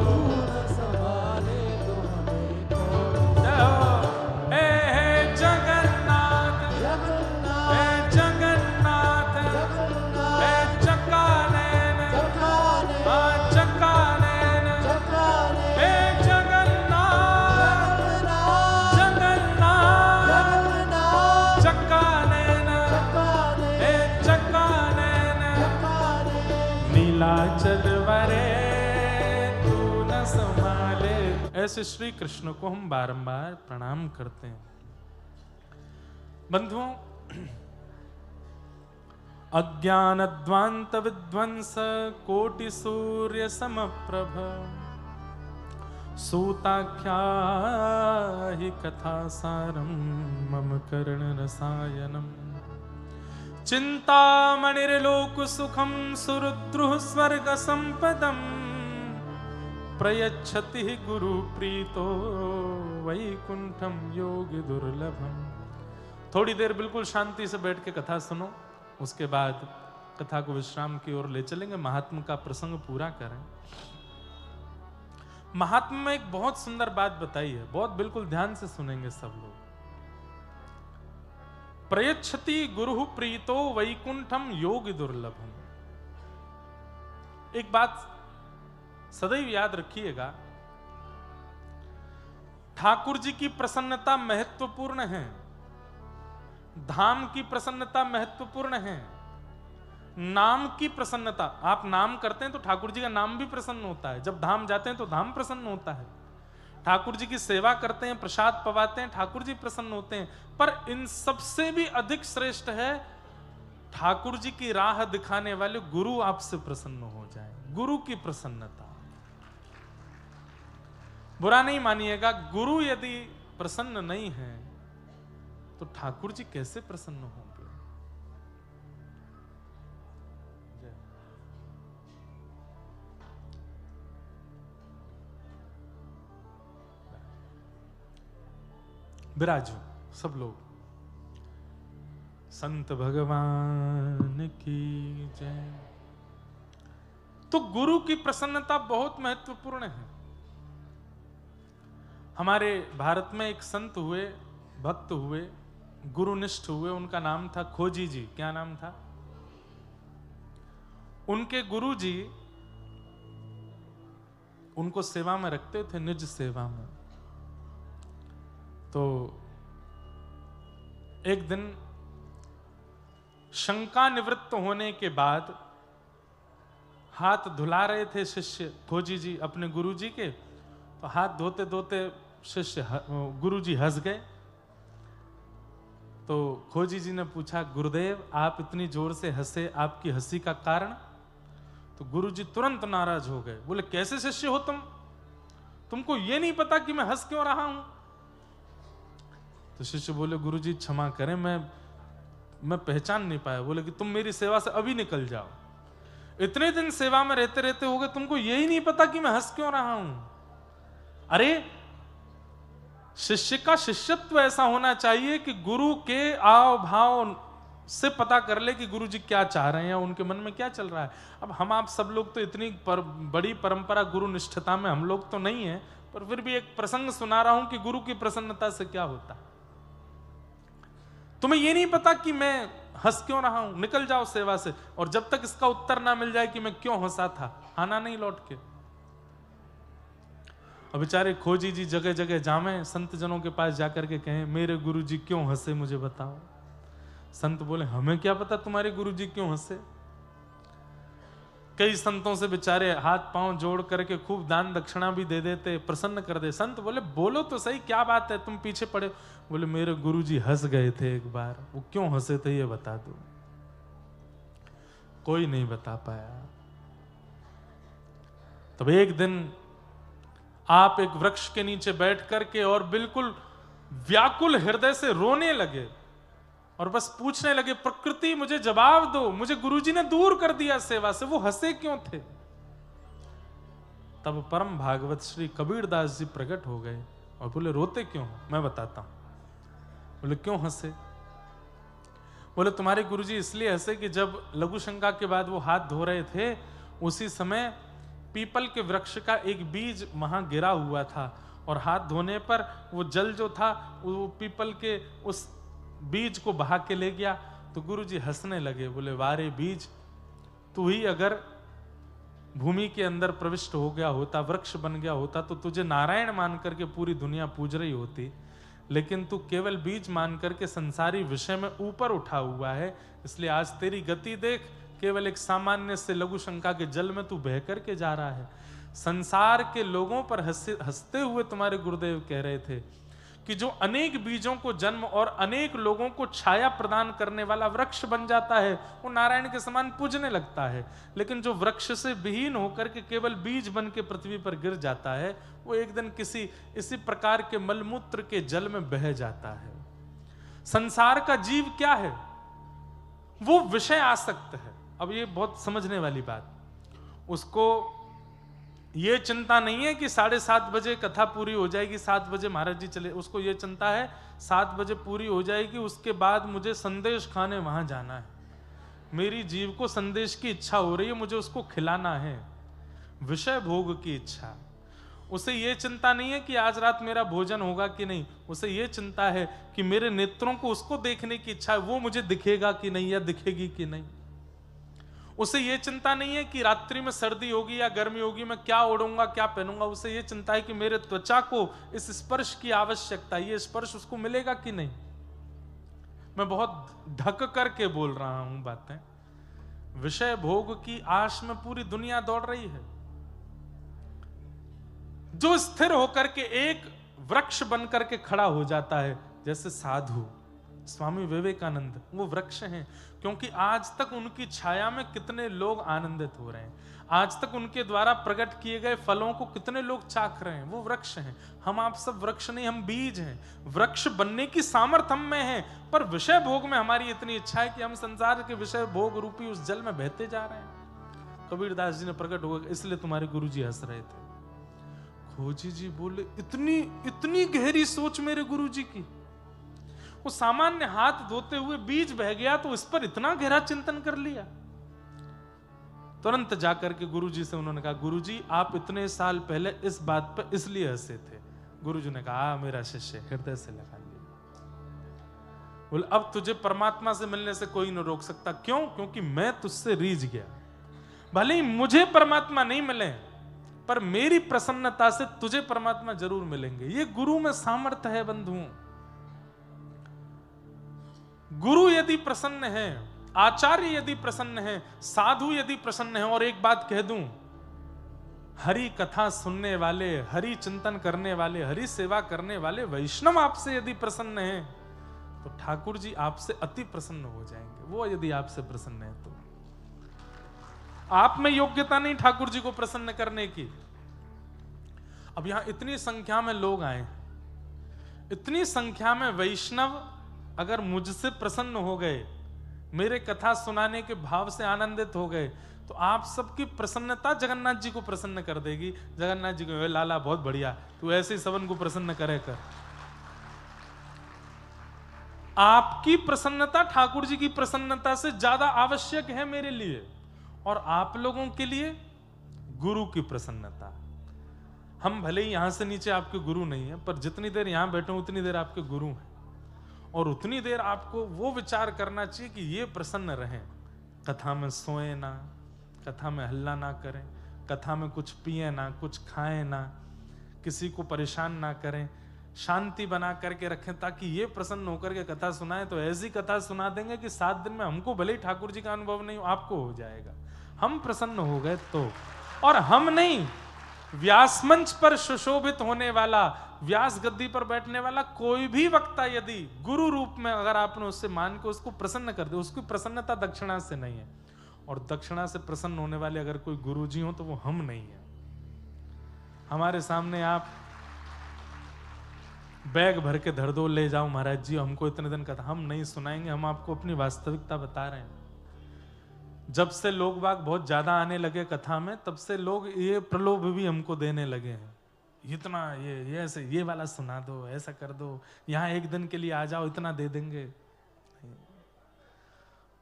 तू न संभाले तो हमें कौन संभाले, हे जगन्नाथ हे जगन्नाथ हे चक्का नैन, हाँ चक्का नैन, हे जगन्नाथ जगन्नाथ चक्का नैन, चक्का नैन, नीलाचल वरे तू न संभाले। ऐसे श्री कृष्ण को हम बारंबार प्रणाम करते हैं। बंधुओं, अज्ञानध्वांत विध्वंस कोटि सूर्य समप्रभ, सूताख्या हि कथा सारम मम कर्ण रसायनम, चिंतामणिर्लोक सुखम सुरुद्रुः स्वर्ग संपदम, प्रयच्छति गुरु प्रीतो वैकुंठम योगी दुर्लभम। थोड़ी देर बिल्कुल शांति से बैठ के कथा सुनो, उसके बाद कथा को विश्राम की ओर ले चलेंगे, महात्मा का प्रसंग पूरा करें। महात्मा में एक बहुत सुंदर बात बताई है, बहुत बिल्कुल ध्यान से सुनेंगे सब लोग। प्रयच्छति गुरु प्रीतो वैकुंठम योग दुर्लभम। एक बात सदैव याद रखिएगा, ठाकुर जी की प्रसन्नता महत्वपूर्ण है, धाम की प्रसन्नता महत्वपूर्ण है, नाम की प्रसन्नता। आप नाम करते हैं तो ठाकुर जी का नाम भी प्रसन्न होता है, जब धाम जाते हैं तो धाम प्रसन्न होता है, ठाकुर जी की सेवा करते हैं, प्रसाद पवाते हैं, ठाकुर जी प्रसन्न होते हैं। पर इन सबसे भी अधिक श्रेष्ठ है ठाकुर जी की राह दिखाने वाले गुरु आपसे प्रसन्न हो जाए, गुरु की प्रसन्नता। बुरा नहीं मानिएगा, गुरु यदि प्रसन्न नहीं है तो ठाकुर जी कैसे प्रसन्न होंगे? विराजो सब लोग। संत भगवान की जय। तो गुरु की प्रसन्नता बहुत महत्वपूर्ण है। हमारे भारत में एक संत हुए, भक्त हुए, गुरुनिष्ठ हुए, उनका नाम था खोजी जी। क्या नाम था? उनके गुरु जी उनको सेवा में रखते थे, निज सेवा में। तो एक दिन शंका निवृत्त होने के बाद हाथ धुला रहे थे शिष्य खोजी जी अपने गुरु जी के। तो हाथ धोते धोते शिष्य गुरु जी हंस गए। तो खोजी जी ने पूछा, गुरुदेव आप इतनी जोर से हंसे, आपकी हंसी का कारण? तो गुरु जी तुरंत नाराज हो गए। बोले, कैसे शिष्य हो तुम? तुमको ये नहीं पता कि मैं हंस क्यों रहा हूं? तो शिष्य बोले, गुरु जी क्षमा करें, मैं पहचान नहीं पाया। बोले कि तुम मेरी सेवा से अभी निकल जाओ। इतने दिन सेवा में रहते रहते हो गए, तुमको यही नहीं पता कि मैं हंस क्यों रहा हूं? अरे शिष्य का शिष्यत्व ऐसा होना चाहिए कि गुरु के आव भाव से पता कर ले कि गुरु जी क्या चाह रहे हैं, उनके मन में क्या चल रहा है। अब हम आप सब लोग तो इतनी बड़ी परंपरा गुरु निष्ठता में हम लोग तो नहीं है, पर फिर भी एक प्रसंग सुना रहा हूं कि गुरु की प्रसन्नता से क्या होता है। तुम्हें ये नहीं पता कि मैं हंस क्यों रहा हूं? निकल जाओ सेवा से। और जब तक इसका उत्तर ना मिल जाए कि मैं क्यों हंसा था, आना नहीं लौट के। अब बेचारे खोजी जी जगह जगह जामे, संत जनों के पास जाकर के कहें, मेरे गुरु जी क्यों हंसे, मुझे बताओ। संत बोले, हमें क्या पता तुम्हारे गुरु जी क्यों हंसे। कई संतों से बेचारे हाथ पांव जोड़ करके खूब दान दक्षिणा भी दे देते, प्रसन्न कर दे। संत बोले, बोलो तो सही, क्या बात है, तुम पीछे पड़े। बोले, मेरे गुरु जी हंस गए थे एक बार, वो क्यों हंसे थे ये बता दो। कोई नहीं बता पाया। तब एक दिन आप एक वृक्ष के नीचे बैठ करके और बिल्कुल व्याकुल हृदय से रोने लगे और बस पूछने लगे, प्रकृति मुझे जवाब दो, मुझे गुरुजी ने दूर कर दिया सेवा से, वो हंसे क्यों थे। तब परम भागवत श्री कबीरदास जी प्रकट हो गए और बोले, रोते क्यों? मैं बताता हूं। बोले, क्यों हंसे? बोले, तुम्हारे गुरुजी इसलिए हंसे कि जब लघु शंका के बाद वो हाथ धो रहे थे, उसी समय पीपल के वृक्ष का एक बीज वहां गिरा हुआ था और हाथ धोने पर वो जल जो था वो पीपल के उस बीज को बहा के ले गया। तो गुरुजी हंसने लगे। बोले, वारे बीज, तू ही अगर भूमि के अंदर प्रविष्ट हो गया होता, वृक्ष बन गया होता, तो तुझे नारायण मान करके पूरी दुनिया पूज रही होती। लेकिन तू केवल बीज मान करके संसारी विषय में ऊपर उठा हुआ है, इसलिए आज तेरी गति देख, केवल एक सामान्य से लघु शंका के जल में तू बह करके जा रहा है। संसार के लोगों पर हंसते हुए तुम्हारे गुरुदेव कह रहे थे कि जो अनेक बीजों को जन्म और अनेक लोगों को छाया प्रदान करने वाला वृक्ष बन जाता है, वो नारायण के समान पूजने लगता है। लेकिन जो वृक्ष से विहीन होकर के केवल बीज बन के पृथ्वी पर गिर जाता है, वो एक दिन किसी इसी प्रकार के मलमूत्र के जल में बह जाता है। संसार का जीव क्या है? वो विषय आसक्त है। अब ये बहुत समझने वाली बात, उसको ये चिंता नहीं है कि 7:30 बजे कथा पूरी हो जाएगी, 7 बजे महाराज जी चले। उसको ये चिंता है 7 बजे पूरी हो जाएगी, उसके बाद मुझे संदेश खाने वहां जाना है। मेरी जीव को संदेश की इच्छा हो रही है, मुझे उसको खिलाना है, विषय भोग की इच्छा। उसे ये चिंता नहीं है कि आज रात मेरा भोजन होगा कि नहीं, उसे ये चिंता है कि मेरे नेत्रों को उसको देखने की इच्छा है, वो मुझे दिखेगा कि नहीं या दिखेगी कि नहीं। उसे यह चिंता नहीं है कि रात्रि में सर्दी होगी या गर्मी होगी, मैं क्या ओढ़ूंगा क्या पहनूंगा। उसे यह चिंता है कि मेरे त्वचा को इस स्पर्श की आवश्यकता, ये स्पर्श उसको मिलेगा कि नहीं। मैं बहुत ढक करके बोल रहा हूं बातें। विषय भोग की आश में पूरी दुनिया दौड़ रही है। जो स्थिर होकर के एक वृक्ष बनकर के खड़ा हो जाता है, जैसे साधु स्वामी विवेकानंद, वो वृक्ष हैं। क्योंकि आज तक उनकी छाया में कितने लोग आनंदित हो रहे हैं, आज तक उनके द्वारा प्रकट किए गए फलों को कितने लोग चाख रहे हैं, वो वृक्ष हैं। हम आप सब वृक्ष नहीं, हम बीज हैं। वृक्ष बनने की सामर्थ्य हम में है, पर विषय भोग में हमारी इतनी इच्छा है कि हम संसार के विषय भोग रूपी उस जल में बहते जा रहे हैं। कबीरदास जी ने प्रकट हो गया, इसलिए तुम्हारे गुरु जी हंस रहे थे। खोजी जी बोले, इतनी गहरी सोच मेरे गुरु जी की। वो सामान्य हाथ धोते हुए बीज बह गया तो इस पर इतना गहरा चिंतन कर लिया। तुरंत जाकर के गुरुजी से उन्होंने कहा, गुरुजी आप इतने साल पहले इस बात पर इसलिए हंसे थे। गुरुजी ने कहा, मेरा शिष्य हृदय से लगा लिया। बोले अब तुझे परमात्मा से मिलने से कोई न रोक सकता। क्यों? क्योंकि मैं तुझसे रीझ गया। भले ही मुझे परमात्मा नहीं मिले पर मेरी प्रसन्नता से तुझे परमात्मा जरूर मिलेंगे। ये गुरु में सामर्थ्य है बंधु। गुरु यदि प्रसन्न है, आचार्य यदि प्रसन्न है, साधु यदि प्रसन्न है, और एक बात कह दूं, हरि कथा सुनने वाले, हरि चिंतन करने वाले, हरि सेवा करने वाले वैष्णव आपसे यदि प्रसन्न है तो ठाकुर जी आपसे अति प्रसन्न हो जाएंगे। वो यदि आपसे प्रसन्न है तो आप में योग्यता नहीं ठाकुर जी को प्रसन्न करने की। अब यहां इतनी संख्या में लोग आए, इतनी संख्या में वैष्णव अगर मुझसे प्रसन्न हो गए, मेरे कथा सुनाने के भाव से आनंदित हो गए, तो आप सबकी प्रसन्नता जगन्नाथ जी को प्रसन्न कर देगी। जगन्नाथ जी को, लाला बहुत बढ़िया, तू ऐसे ही सबन को प्रसन्न करे कर। आपकी प्रसन्नता ठाकुर जी की प्रसन्नता से ज्यादा आवश्यक है मेरे लिए, और आप लोगों के लिए गुरु की प्रसन्नता। हम भले ही यहां से नीचे आपके गुरु नहीं है, पर जितनी देर यहां बैठे उतनी देर आपके गुरु हैं, और उतनी देर आपको वो विचार करना चाहिए कि ये प्रसन्न रहें। कथा में सोए ना, कथा में हल्ला ना करें, कथा में कुछ पिए ना, कुछ खाएं ना, किसी को परेशान ना करें, शांति बना करके रखें, ताकि ये प्रसन्न होकर के कथा सुनाएं तो ऐसी कथा सुना देंगे कि 7 दिन में हमको भले ही ठाकुर जी का अनुभव नहीं हो, आपको हो जाएगा। हम प्रसन्न हो गए तो, और हम नहीं, व्यास मंच पर सुशोभित होने वाला, व्यास गद्दी पर बैठने वाला कोई भी वक्ता यदि गुरु रूप में अगर आपने उससे मान के उसको प्रसन्न कर दे, उसकी प्रसन्नता दक्षिणा से नहीं है, और दक्षिणा से प्रसन्न होने वाले अगर कोई गुरु जी हो तो वो हम नहीं है। हमारे सामने आप बैग भर के धर दो, ले जाओ महाराज जी हमको इतने दिन कथा, हम नहीं सुनाएंगे। हम आपको अपनी वास्तविकता बता रहे हैं। जब से लोग बाग बहुत ज्यादा आने लगे कथा में, तब से लोग ये प्रलोभ भी हमको देने लगे हैं, इतना ये ऐसे ये वाला सुना दो, ऐसा कर दो, यहाँ एक दिन के लिए आ जाओ, इतना दे देंगे।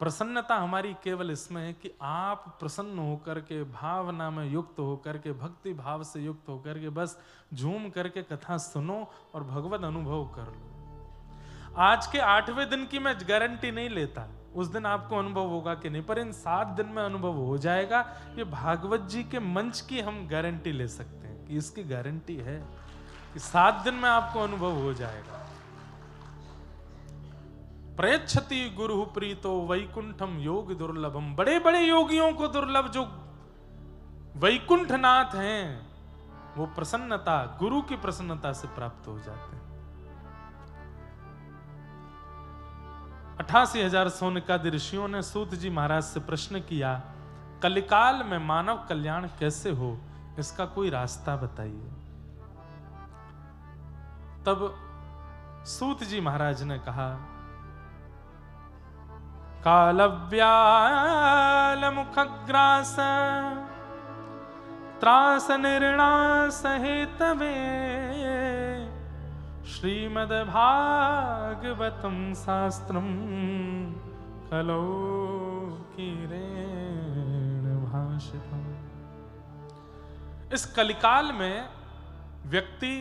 प्रसन्नता हमारी केवल इसमें है कि आप प्रसन्न होकर के, भावना में युक्त होकर के, भक्ति भाव से युक्त होकर के बस झूम करके कथा सुनो और भगवत अनुभव कर लो। आज के 8वें दिन की मैं गारंटी नहीं लेता, उस दिन आपको अनुभव होगा कि नहीं, पर इन 7 दिन में अनुभव हो जाएगा। ये भागवत जी के मंच की हम गारंटी ले सकते हैं कि इसकी गारंटी है कि 7 दिन में आपको अनुभव हो जाएगा। प्रयच्छति गुरु प्रीतो वैकुंठम योग दुर्लभम। बड़े बड़े योगियों को दुर्लभ जो वैकुंठनाथ हैं, वो प्रसन्नता गुरु की प्रसन्नता से प्राप्त हो जाते हैं। 88,000 सोनकादि ऋषियों ने सूत जी महाराज से प्रश्न किया, कलिकाल में मानव कल्याण कैसे हो, इसका कोई रास्ता बताइए। तब सूत जी महाराज ने कहा, कालव्याल मुखग्रास त्रास निर्णा सहेतवे श्रीमद्भागवतम शास्त्रम कलौ कीरेण भाषितम्। इस कलिकाल में व्यक्ति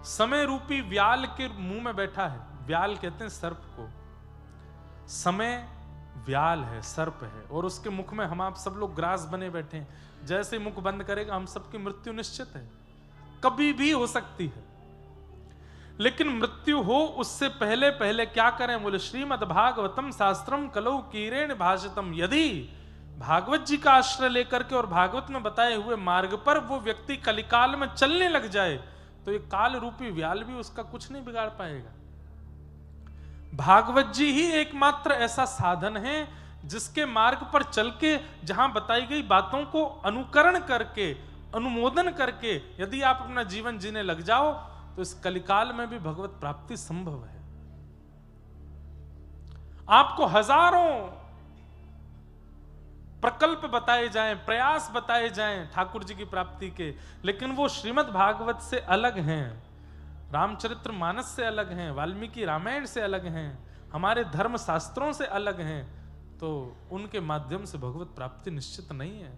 समय रूपी व्याल के मुंह में बैठा है। व्याल कहते हैं सर्प को। समय व्याल है, सर्प है, और उसके मुख में हम आप सब लोग ग्रास बने बैठे हैं। जैसे मुख बंद करेगा हम सबकी मृत्यु निश्चित है, कभी भी हो सकती है। लेकिन मृत्यु हो उससे पहले पहले क्या करें? बोले श्रीमद् भागवतम शास्त्रम कलौ कीरेण भाषितम। यदि भागवत जी का आश्रय लेकर के और भागवत में बताए हुए मार्ग पर वो व्यक्ति कलिकाल में चलने लग जाए तो ये काल रूपी व्याल भी उसका कुछ नहीं बिगाड़ पाएगा। भागवत जी ही एकमात्र ऐसा साधन है जिसके मार्ग पर चल के जहां बताई गई बातों को अनुकरण करके, अनुमोदन करके यदि आप अपना जीवन जीने लग जाओ तो इस कलिकाल में भी भगवत प्राप्ति संभव है। आपको हजारों प्रकल्प बताए जाएं, प्रयास बताए जाएं ठाकुर जी की प्राप्ति के, लेकिन वो श्रीमद् भागवत से अलग हैं। रामचरित्र मानस से अलग हैं, वाल्मीकि रामायण से अलग हैं, हमारे धर्म शास्त्रों से अलग हैं, तो उनके माध्यम से भगवत प्राप्ति निश्चित नहीं है।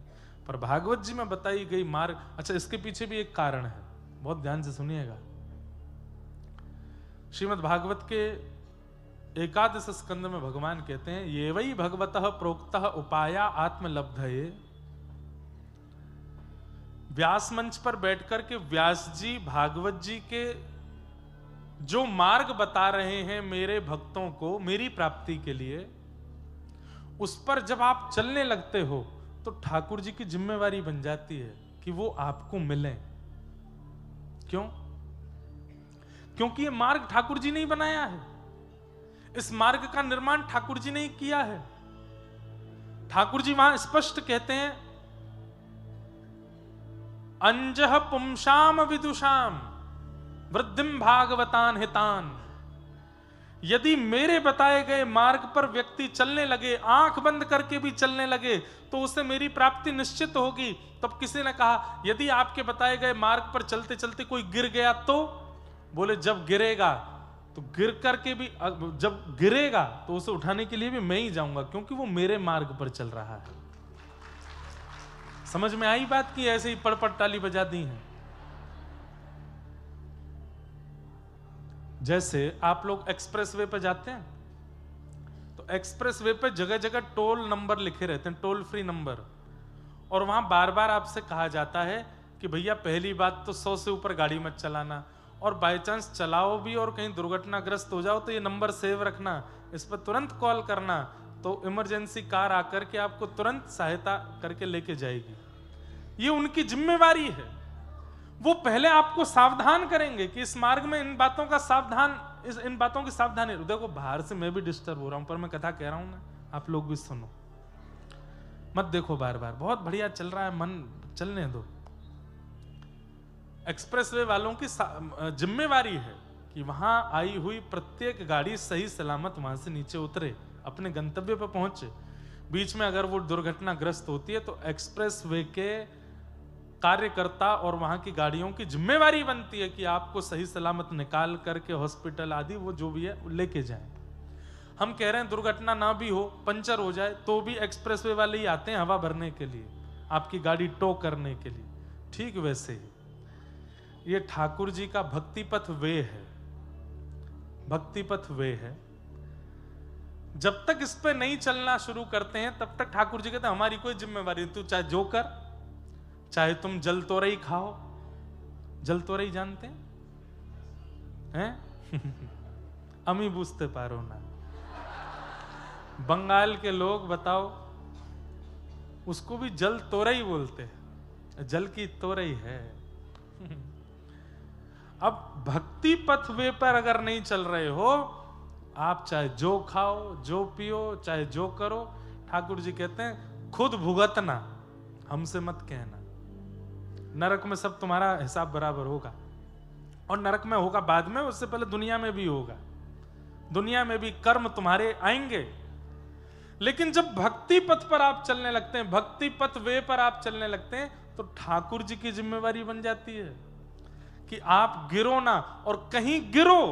पर भागवत जी में बताई गई मार्ग, अच्छा इसके पीछे भी एक कारण है, बहुत ध्यान से सुनिएगा। श्रीमद् भागवत के एकादश स्कंद में भगवान कहते हैं, ये वही भगवतः प्रोक्तः उपाया आत्मलब्धये। व्यास मंच पर बैठकर के व्यास जी भागवत जी के जो मार्ग बता रहे हैं मेरे भक्तों को मेरी प्राप्ति के लिए, उस पर जब आप चलने लगते हो तो ठाकुर जी की जिम्मेवारी बन जाती है कि वो आपको मिलें। क्यों? क्योंकि ये मार्ग ठाकुर जी ने ही बनाया है, इस मार्ग का निर्माण ठाकुर जी ने ही किया है। ठाकुर जी वहां स्पष्ट कहते हैं, अंजह पुंसाम विदुषाम वृद्धिम भागवतान हितान। यदि मेरे बताए गए मार्ग पर व्यक्ति चलने लगे, आंख बंद करके भी चलने लगे, तो उसे मेरी प्राप्ति निश्चित होगी। तब किसी ने कहा, यदि आपके बताए गए मार्ग पर चलते चलते कोई गिर गया तो? बोले जब गिरेगा तो गिर करके भी, जब गिरेगा तो उसे उठाने के लिए भी मैं ही जाऊंगा, क्योंकि वो मेरे मार्ग पर चल रहा है। समझ में आई बात की? ऐसे ही पड़पड़ ताली बजा दी है। जैसे आप लोग एक्सप्रेस वे पे जाते हैं, तो एक्सप्रेस वे पे जगह जगह टोल नंबर लिखे रहते हैं, टोल फ्री नंबर, और वहां बार बार आपसे कहा जाता है कि भैया पहली बात तो 100 से ऊपर गाड़ी मत चलाना, और बाय चांस चलाओ भी और कहीं दुर्घटनाग्रस्त हो जाओ तो ये नंबर सेव रखना, इस पर तुरंत कॉल करना, तो इमरजेंसी कार आकर के आपको तुरंत सहायता करके लेके जाएगी। ये उनकी जिम्मेवारी है। वो पहले आपको सावधान करेंगे कि इस मार्ग में इन बातों का सावधान, इन बातों की सावधानी। देखो बाहर से मैं भी डिस्टर्ब हो रहा हूं, पर मैं कथा कह रहा हूं ना, आप लोग भी सुनो, मत देखो बार बार, बहुत बढ़िया चल रहा है, मन चलने दो। एक्सप्रेसवे वालों की जिम्मेवारी है कि वहां आई हुई प्रत्येक गाड़ी सही सलामत वहां से नीचे उतरे, अपने गंतव्य पर पहुंचे। बीच में अगर वो दुर्घटनाग्रस्त होती है तो एक्सप्रेसवे के कार्यकर्ता और वहां की गाड़ियों की जिम्मेवारी बनती है कि आपको सही सलामत निकाल करके हॉस्पिटल आदि वो जो भी है लेके जाएं। हम कह रहे हैं दुर्घटना ना भी हो, पंचर हो जाए, तो भी एक्सप्रेसवे वाले ही आते हैं हवा भरने के लिए, आपकी गाड़ी टो करने के लिए। ठीक वैसे ही ये ठाकुर जी का भक्ति पथ वे है, भक्ति पथ वे है। जब तक इस पे नहीं चलना शुरू करते हैं तब तक ठाकुर जी कहते हैं हमारी कोई जिम्मेवारी नहीं, तू चाहे जो कर, चाहे तुम जल तोरई खाओ। जल तोरई जानते हैं? अमी बूझते पारो ना। बंगाल के लोग बताओ, उसको भी जल तोरई बोलते हैं, जल की तोरई है। अब भक्ति पथ वे पर अगर नहीं चल रहे हो, आप चाहे जो खाओ, जो पियो, चाहे जो करो, ठाकुर जी कहते हैं खुद भुगतना, हमसे मत कहना। नरक में सब तुम्हारा हिसाब बराबर होगा, और नरक में होगा बाद में, उससे पहले दुनिया में भी होगा। दुनिया में भी कर्म तुम्हारे आएंगे। लेकिन जब भक्ति पथ पर आप चलने लगते हैं, भक्ति पथ वे पर आप चलने लगते हैं, तो ठाकुर जी की जिम्मेवारी बन जाती है कि आप गिरो ना, और कहीं गिरो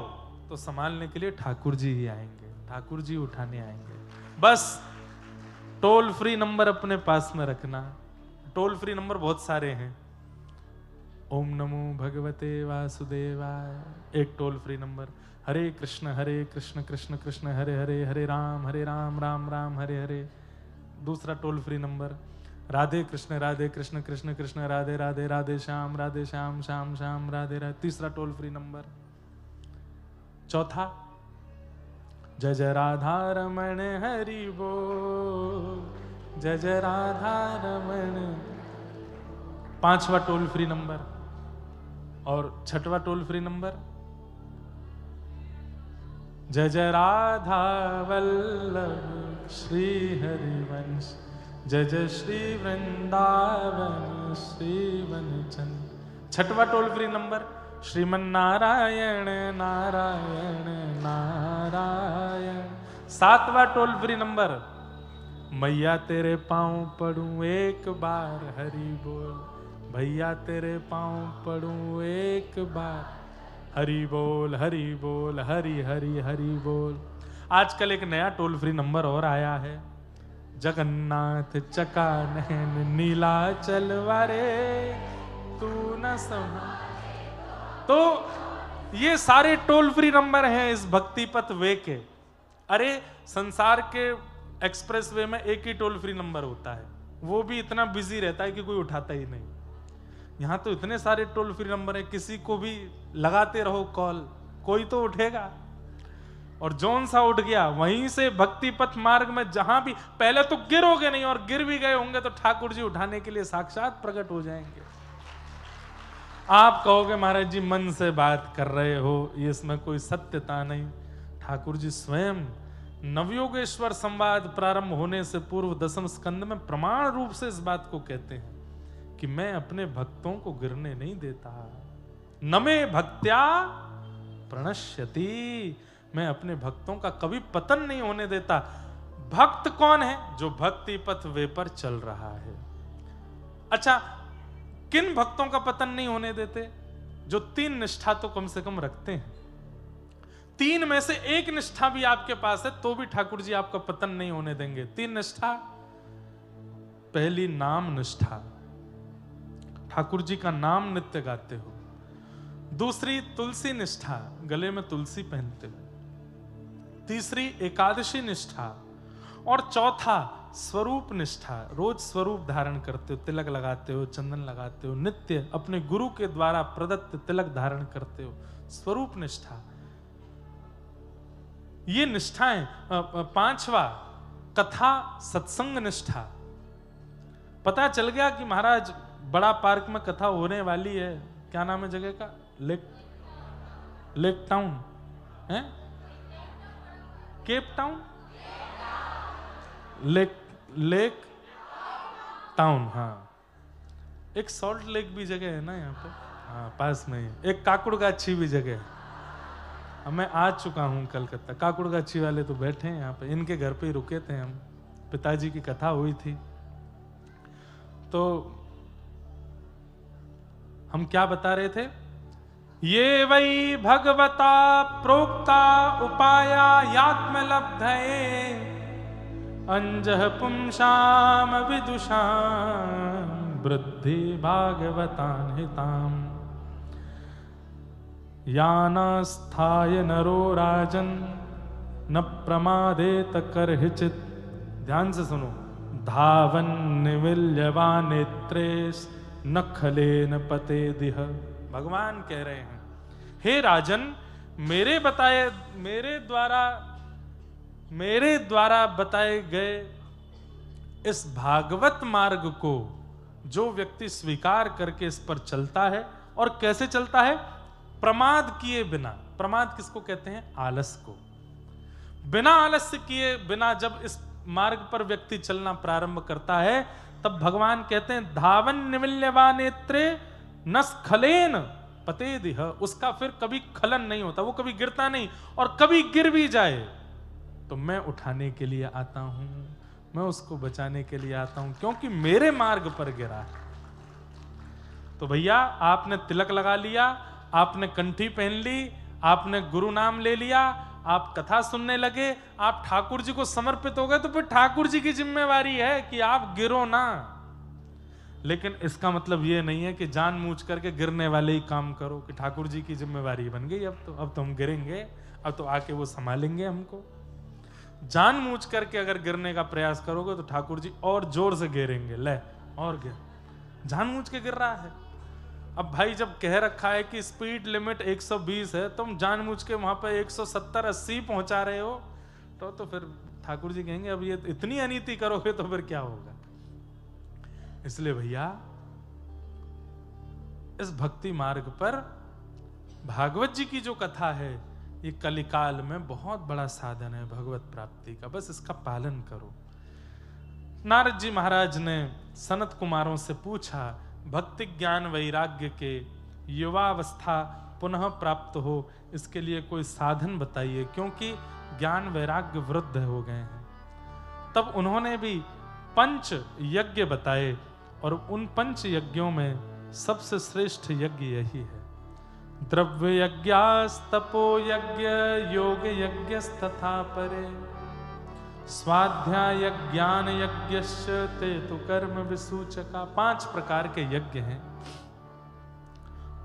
तो संभालने के लिए ठाकुर जी ही आएंगे, ठाकुर जी उठाने आएंगे। बस टोल फ्री नंबर अपने पास में रखना। टोल फ्री नंबर बहुत सारे हैं। ओम नमो भगवते वासुदेवाय एक टोल फ्री नंबर, हरे कृष्ण कृष्ण कृष्ण हरे हरे, हरे राम राम राम हरे हरे दूसरा toll free number. Radhe Krishna Krishna Krishna Radhe Radhe, Radhe Shyam Shyam Shyam Radhe Radhe तीसरा टोल फ्री नंबर। चौथा जय जय राधा रमण हरि बोल, जय जय राधा रमण। पांचवा टोल फ्री नंबर। और छठवा टोल फ्री नंबर जय जय राधा वल्लभ श्री हरिवंश, जय जय श्री वृंदावन श्री वनचंद। छठवा toll free number Shriman Narayan Narayan Narayan. सातवां टोल फ्री नंबर मैया तेरे पांव पड़ूं एक बार हरि बोल, भैया तेरे पांव पड़ूं एक बार हरि बोल, हरि बोल, हरि हरि हरि बोल। आजकल एक नया टोल फ्री नंबर और आया है, जगन्नाथ चका नैन नीला चलवारे तू न समा। तो ये सारे टोल फ्री नंबर हैं इस भक्ति पथ वे के। अरे संसार के एक्सप्रेस वे में एक ही टोल फ्री नंबर होता है, वो भी इतना बिजी रहता है कि कोई उठाता ही नहीं। यहां तो इतने सारे टोल फ्री नंबर है, किसी को भी लगाते रहो कॉल, कोई तो उठेगा। और जौन सा उठ गया वहीं से भक्ति पथ मार्ग में जहां भी, पहले तो गिरोगे नहीं, और गिर भी गए होंगे तो ठाकुर जी उठाने के लिए साक्षात प्रकट हो जाएंगे। आप कहोगे महाराज जी मन से बात कर रहे हो, ये इसमें कोई सत्यता नहीं। ठाकुर जी स्वयं नवयोगेश्वर संवाद प्रारंभ होने से पूर्व 10वें स्कंद में प्रमाण रूप से इस बात को कहते हैं कि मैं अपने भक्तों को गिरने नहीं देता। न मे भक्त्या प्रणश्यति, मैं अपने भक्तों का कभी पतन नहीं होने देता। भक्त कौन है? जो भक्ति पथ वे पर चल रहा है। अच्छा, किन भक्तों का पतन नहीं होने देते? जो 3 निष्ठा तो कम से कम रखते हैं। 3 में से एक निष्ठा भी आपके पास है तो भी ठाकुर जी आपका पतन नहीं होने देंगे। 3 निष्ठा। पहली नाम निष्ठा, ठाकुर जी का नाम नित्य गाते हो। दूसरी तुलसी निष्ठा, गले में तुलसी पहनते हो। तीसरी एकादशी निष्ठा। और चौथा स्वरूप निष्ठा, रोज स्वरूप धारण करते हो, तिलक लगाते हो, चंदन लगाते हो, नित्य अपने गुरु के द्वारा प्रदत्त तिलक धारण करते हो, स्वरूप निष्ठा। ये निष्ठाएं। 5वां कथा सत्संग निष्ठा। पता चल गया कि महाराज बड़ा पार्क में कथा होने वाली है, क्या नाम है जगह का? लेक टाउन है, केप टाउन, लेक टाउन। हाँ, एक सॉल्ट लेक भी जगह है ना यहाँ पे, हाँ पास में ही। एक काकुड़गाछी भी जगह है। मैं आ चुका हूँ कलकत्ता। काकुड़गाछी वाले तो बैठे हैं यहाँ पे, इनके घर पे ही रुके थे हम, पिताजी की कथा हुई थी। तो हम क्या बता रहे थे? ये वै भगवता प्रोक्ता उपाया यात्मलब्धये अंजः पुंसाम विदुषाम वृद्धि भागवतान हिताम यानास्थाय नरो राजन न प्रमादेत करहिचित। ध्यान से सुनो। धावन निविल्यवा नेत्रेश न खलेन पते दिह। भगवान कह रहे हैं, हे राजन, मेरे द्वारा बताए गए इस भागवत मार्ग को जो व्यक्ति स्वीकार करके इस पर चलता है, और कैसे चलता है? प्रमाद किए बिना। प्रमाद किसको कहते हैं? आलस को। बिना आलस्य किए बिना जब इस मार्ग पर व्यक्ति चलना प्रारंभ करता है, तब भगवान कहते हैं धावन निमिल्यवा नेत्रे नस्खलेन पते दिह। उसका फिर कभी खलन नहीं होता, वो कभी गिरता नहीं, और कभी गिर भी जाए तो मैं उठाने के लिए आता हूं, मैं उसको बचाने के लिए आता हूं, क्योंकि मेरे मार्ग पर गिरा है। तो भैया, आपने तिलक लगा लिया, आपने कंठी पहन ली, आपने गुरु नाम ले लिया, आप कथा सुनने लगे, आप ठाकुर जी को समर्पित हो गए, तो फिर ठाकुर जी की जिम्मेवारी है कि आप गिरो ना। लेकिन इसका मतलब ये नहीं है कि जानबूझ करके गिरने वाले ही काम करो, कि ठाकुर जी की जिम्मेवारी बन गई अब तो हम गिरेंगे, अब तो आके वो संभालेंगे हमको। जानबूझ करके अगर गिरने का प्रयास करोगे तो ठाकुर जी और जोर से गिरेंगे, ले और गिर। जानबूझ के गिर रहा है। अब भाई, जब कह रखा है कि स्पीड लिमिट 120 है, तुम जानबूझ के वहां पे 170-80 पहुंचा रहे हो, तो फिर ठाकुर जी कहेंगे अब ये इतनी अनीति करोगे तो फिर क्या होगा। इसलिए भैया, इस भक्ति मार्ग पर भागवत जी की जो कथा है, ये कलिकाल में बहुत बड़ा साधन है भगवत प्राप्ति का। बस इसका पालन करो। नारद जी महाराज ने सनत कुमारों से पूछा, भक्ति ज्ञान वैराग्य के युवावस्था पुनः प्राप्त हो, इसके लिए कोई साधन बताइए, क्योंकि ज्ञान वैराग्य वृद्ध हो गए हैं। तब उन्होंने भी 5 यज्ञ बताए, और उन 5 यज्ञों में सबसे श्रेष्ठ यज्ञ यही है। द्रव्य यज्ञास्तपो यज्ञ योग यज्ञस्तथा परे स्वाध्याय ज्ञान यज्ञश्च ते तु कर्म विसूचका। 5 प्रकार के यज्ञ हैं,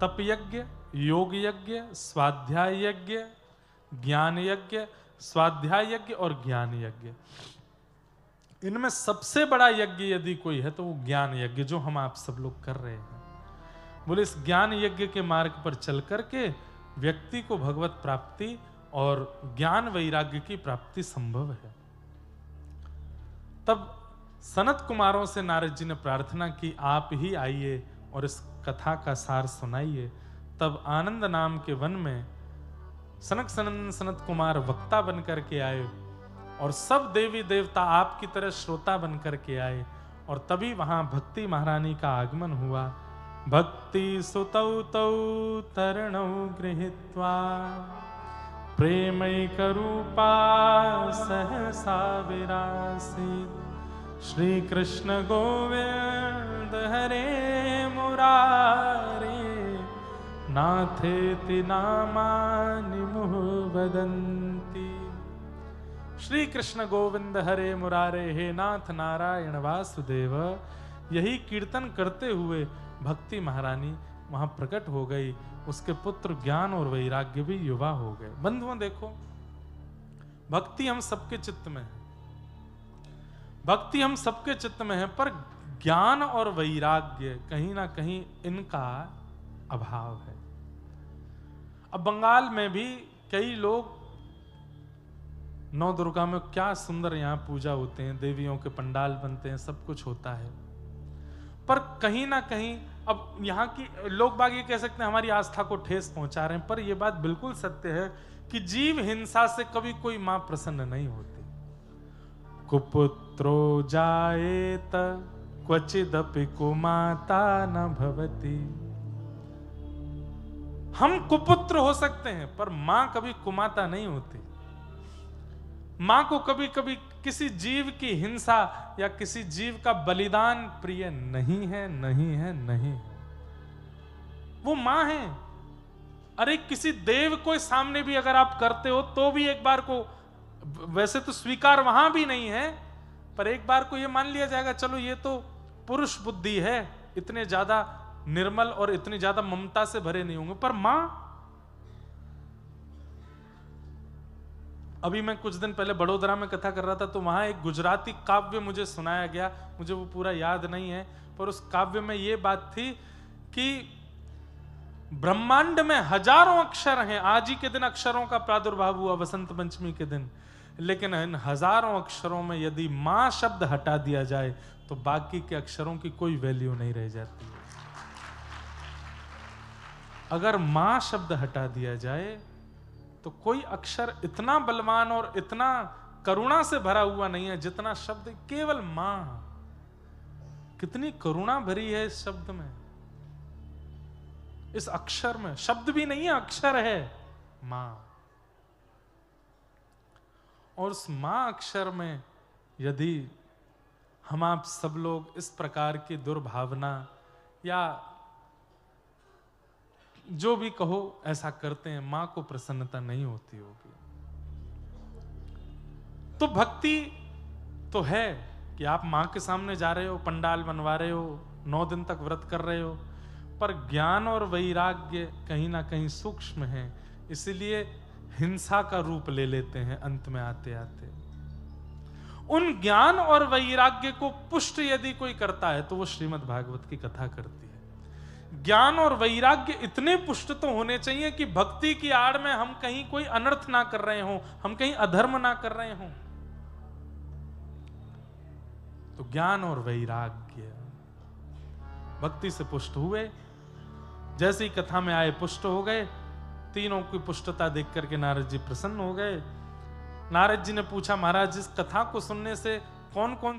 तप यज्ञ, योग यज्ञ, स्वाध्याय यज्ञ, ज्ञान यज्ञ, स्वाध्याय यज्ञ और ज्ञान यज्ञ। इनमें सबसे बड़ा यज्ञ यदि कोई है तो वो ज्ञान यज्ञ, जो हम आप सब लोग कर रहे हैं। बोले इस ज्ञान यज्ञ के मार्ग पर चल करके व्यक्ति को भगवत प्राप्ति और ज्ञान वैराग्य की प्राप्ति संभव है। तब सनत कुमारों से नारद जी ने प्रार्थना की, आप ही आइए और इस कथा का सार सुनाइए। तब आनंद नाम के वन में सनक सनंदन सनत कुमार वक्ता बन करके आए और सब देवी देवता आपकी तरह श्रोता बन करके आए और तभी वहां भक्ति महारानी का आगमन हुआ। भक्ति सुतौ तौ तरणौ गृहीत्वा प्रेमैकरूपा सहसा विरासीत् श्री कृष्ण गोविंद हरे मुरारे नाथेति नामानि मुहुः वदन्ति। श्री कृष्ण गोविंद हरे मुरारे, हे नाथ नारायण वासुदेव, यही कीर्तन करते हुए भक्ति महारानी वहां प्रकट हो गई। उसके पुत्र ज्ञान और वैराग्य भी युवा हो गए। बंधुओं देखो, भक्ति हम सबके चित्त में है, भक्ति हम सबके चित्त में है, पर ज्ञान और वैराग्य कहीं ना कहीं इनका अभाव है। अब बंगाल में भी कई लोग नौ दुर्गा में क्या सुंदर यहाँ पूजा होते हैं, देवियों के पंडाल बनते हैं, सब कुछ होता है, पर कहीं ना कहीं अब यहाँ की लोग बाग ये कह सकते हैं हमारी आस्था को ठेस पहुंचा रहे हैं, पर यह बात बिल्कुल सत्य है कि जीव हिंसा से कभी कोई मां प्रसन्न नहीं होती। कुपुत्रो जायेत क्वचिदपि कुमाता न भवति। हम कुपुत्र हो सकते हैं पर मां कभी कुमाता नहीं होती। मां को कभी कभी किसी जीव की हिंसा या किसी जीव का बलिदान प्रिय नहीं है, नहीं है, नहीं है। वो मां है। अरे किसी देव को सामने भी अगर आप करते हो तो भी एक बार को, वैसे तो स्वीकार वहां भी नहीं है, पर एक बार को ये मान लिया जाएगा चलो ये तो पुरुष बुद्धि है, इतने ज्यादा निर्मल और इतनी ज्यादा ममता से भरे नहीं होंगे। पर मां, अभी मैं कुछ दिन पहले बड़ोदरा में कथा कर रहा था तो वहां एक गुजराती काव्य मुझे सुनाया गया, मुझे वो पूरा याद नहीं है, पर उस काव्य में ये बात थी कि ब्रह्मांड में हजारों अक्षर हैं। आज ही के दिन अक्षरों का प्रादुर्भाव हुआ वसंत पंचमी के दिन, लेकिन इन हजारों अक्षरों में यदि मां शब्द हटा दिया जाए तो बाकी के अक्षरों की कोई वैल्यू नहीं रह जाती। अगर मां शब्द हटा दिया जाए तो कोई अक्षर इतना बलवान और इतना करुणा से भरा हुआ नहीं है जितना शब्द केवल मां। कितनी करुणा भरी है इस शब्द में, इस अक्षर में। शब्द भी नहीं है, अक्षर है मां। और उस मां अक्षर में यदि हम आप सब लोग इस प्रकार की दुर्भावना या जो भी कहो ऐसा करते हैं, मां को प्रसन्नता नहीं होती होगी। तो भक्ति तो है कि आप मां के सामने जा रहे हो, पंडाल बनवा रहे हो, 9 दिन तक व्रत कर रहे हो, पर ज्ञान और वैराग्य कहीं ना कहीं सूक्ष्म है, इसलिए हिंसा का रूप ले लेते हैं अंत में आते आते। उन ज्ञान और वैराग्य को पुष्ट यदि कोई करता है तो वो श्रीमद् भागवत की कथा करती है। ज्ञान और वैराग्य इतने पुष्ट तो होने चाहिए कि भक्ति की आड़ में हम कहीं कोई अनर्थ ना कर रहे हो, हम कहीं अधर्म ना कर रहे हो। तो ज्ञान और वैराग्य भक्ति से पुष्ट हुए, जैसे ही कथा में आए पुष्ट हो गए। तीनों की पुष्टता देख करके नारद जी प्रसन्न हो गए। नारद जी ने पूछा, महाराज इस कथा को सुनने से कौन कौन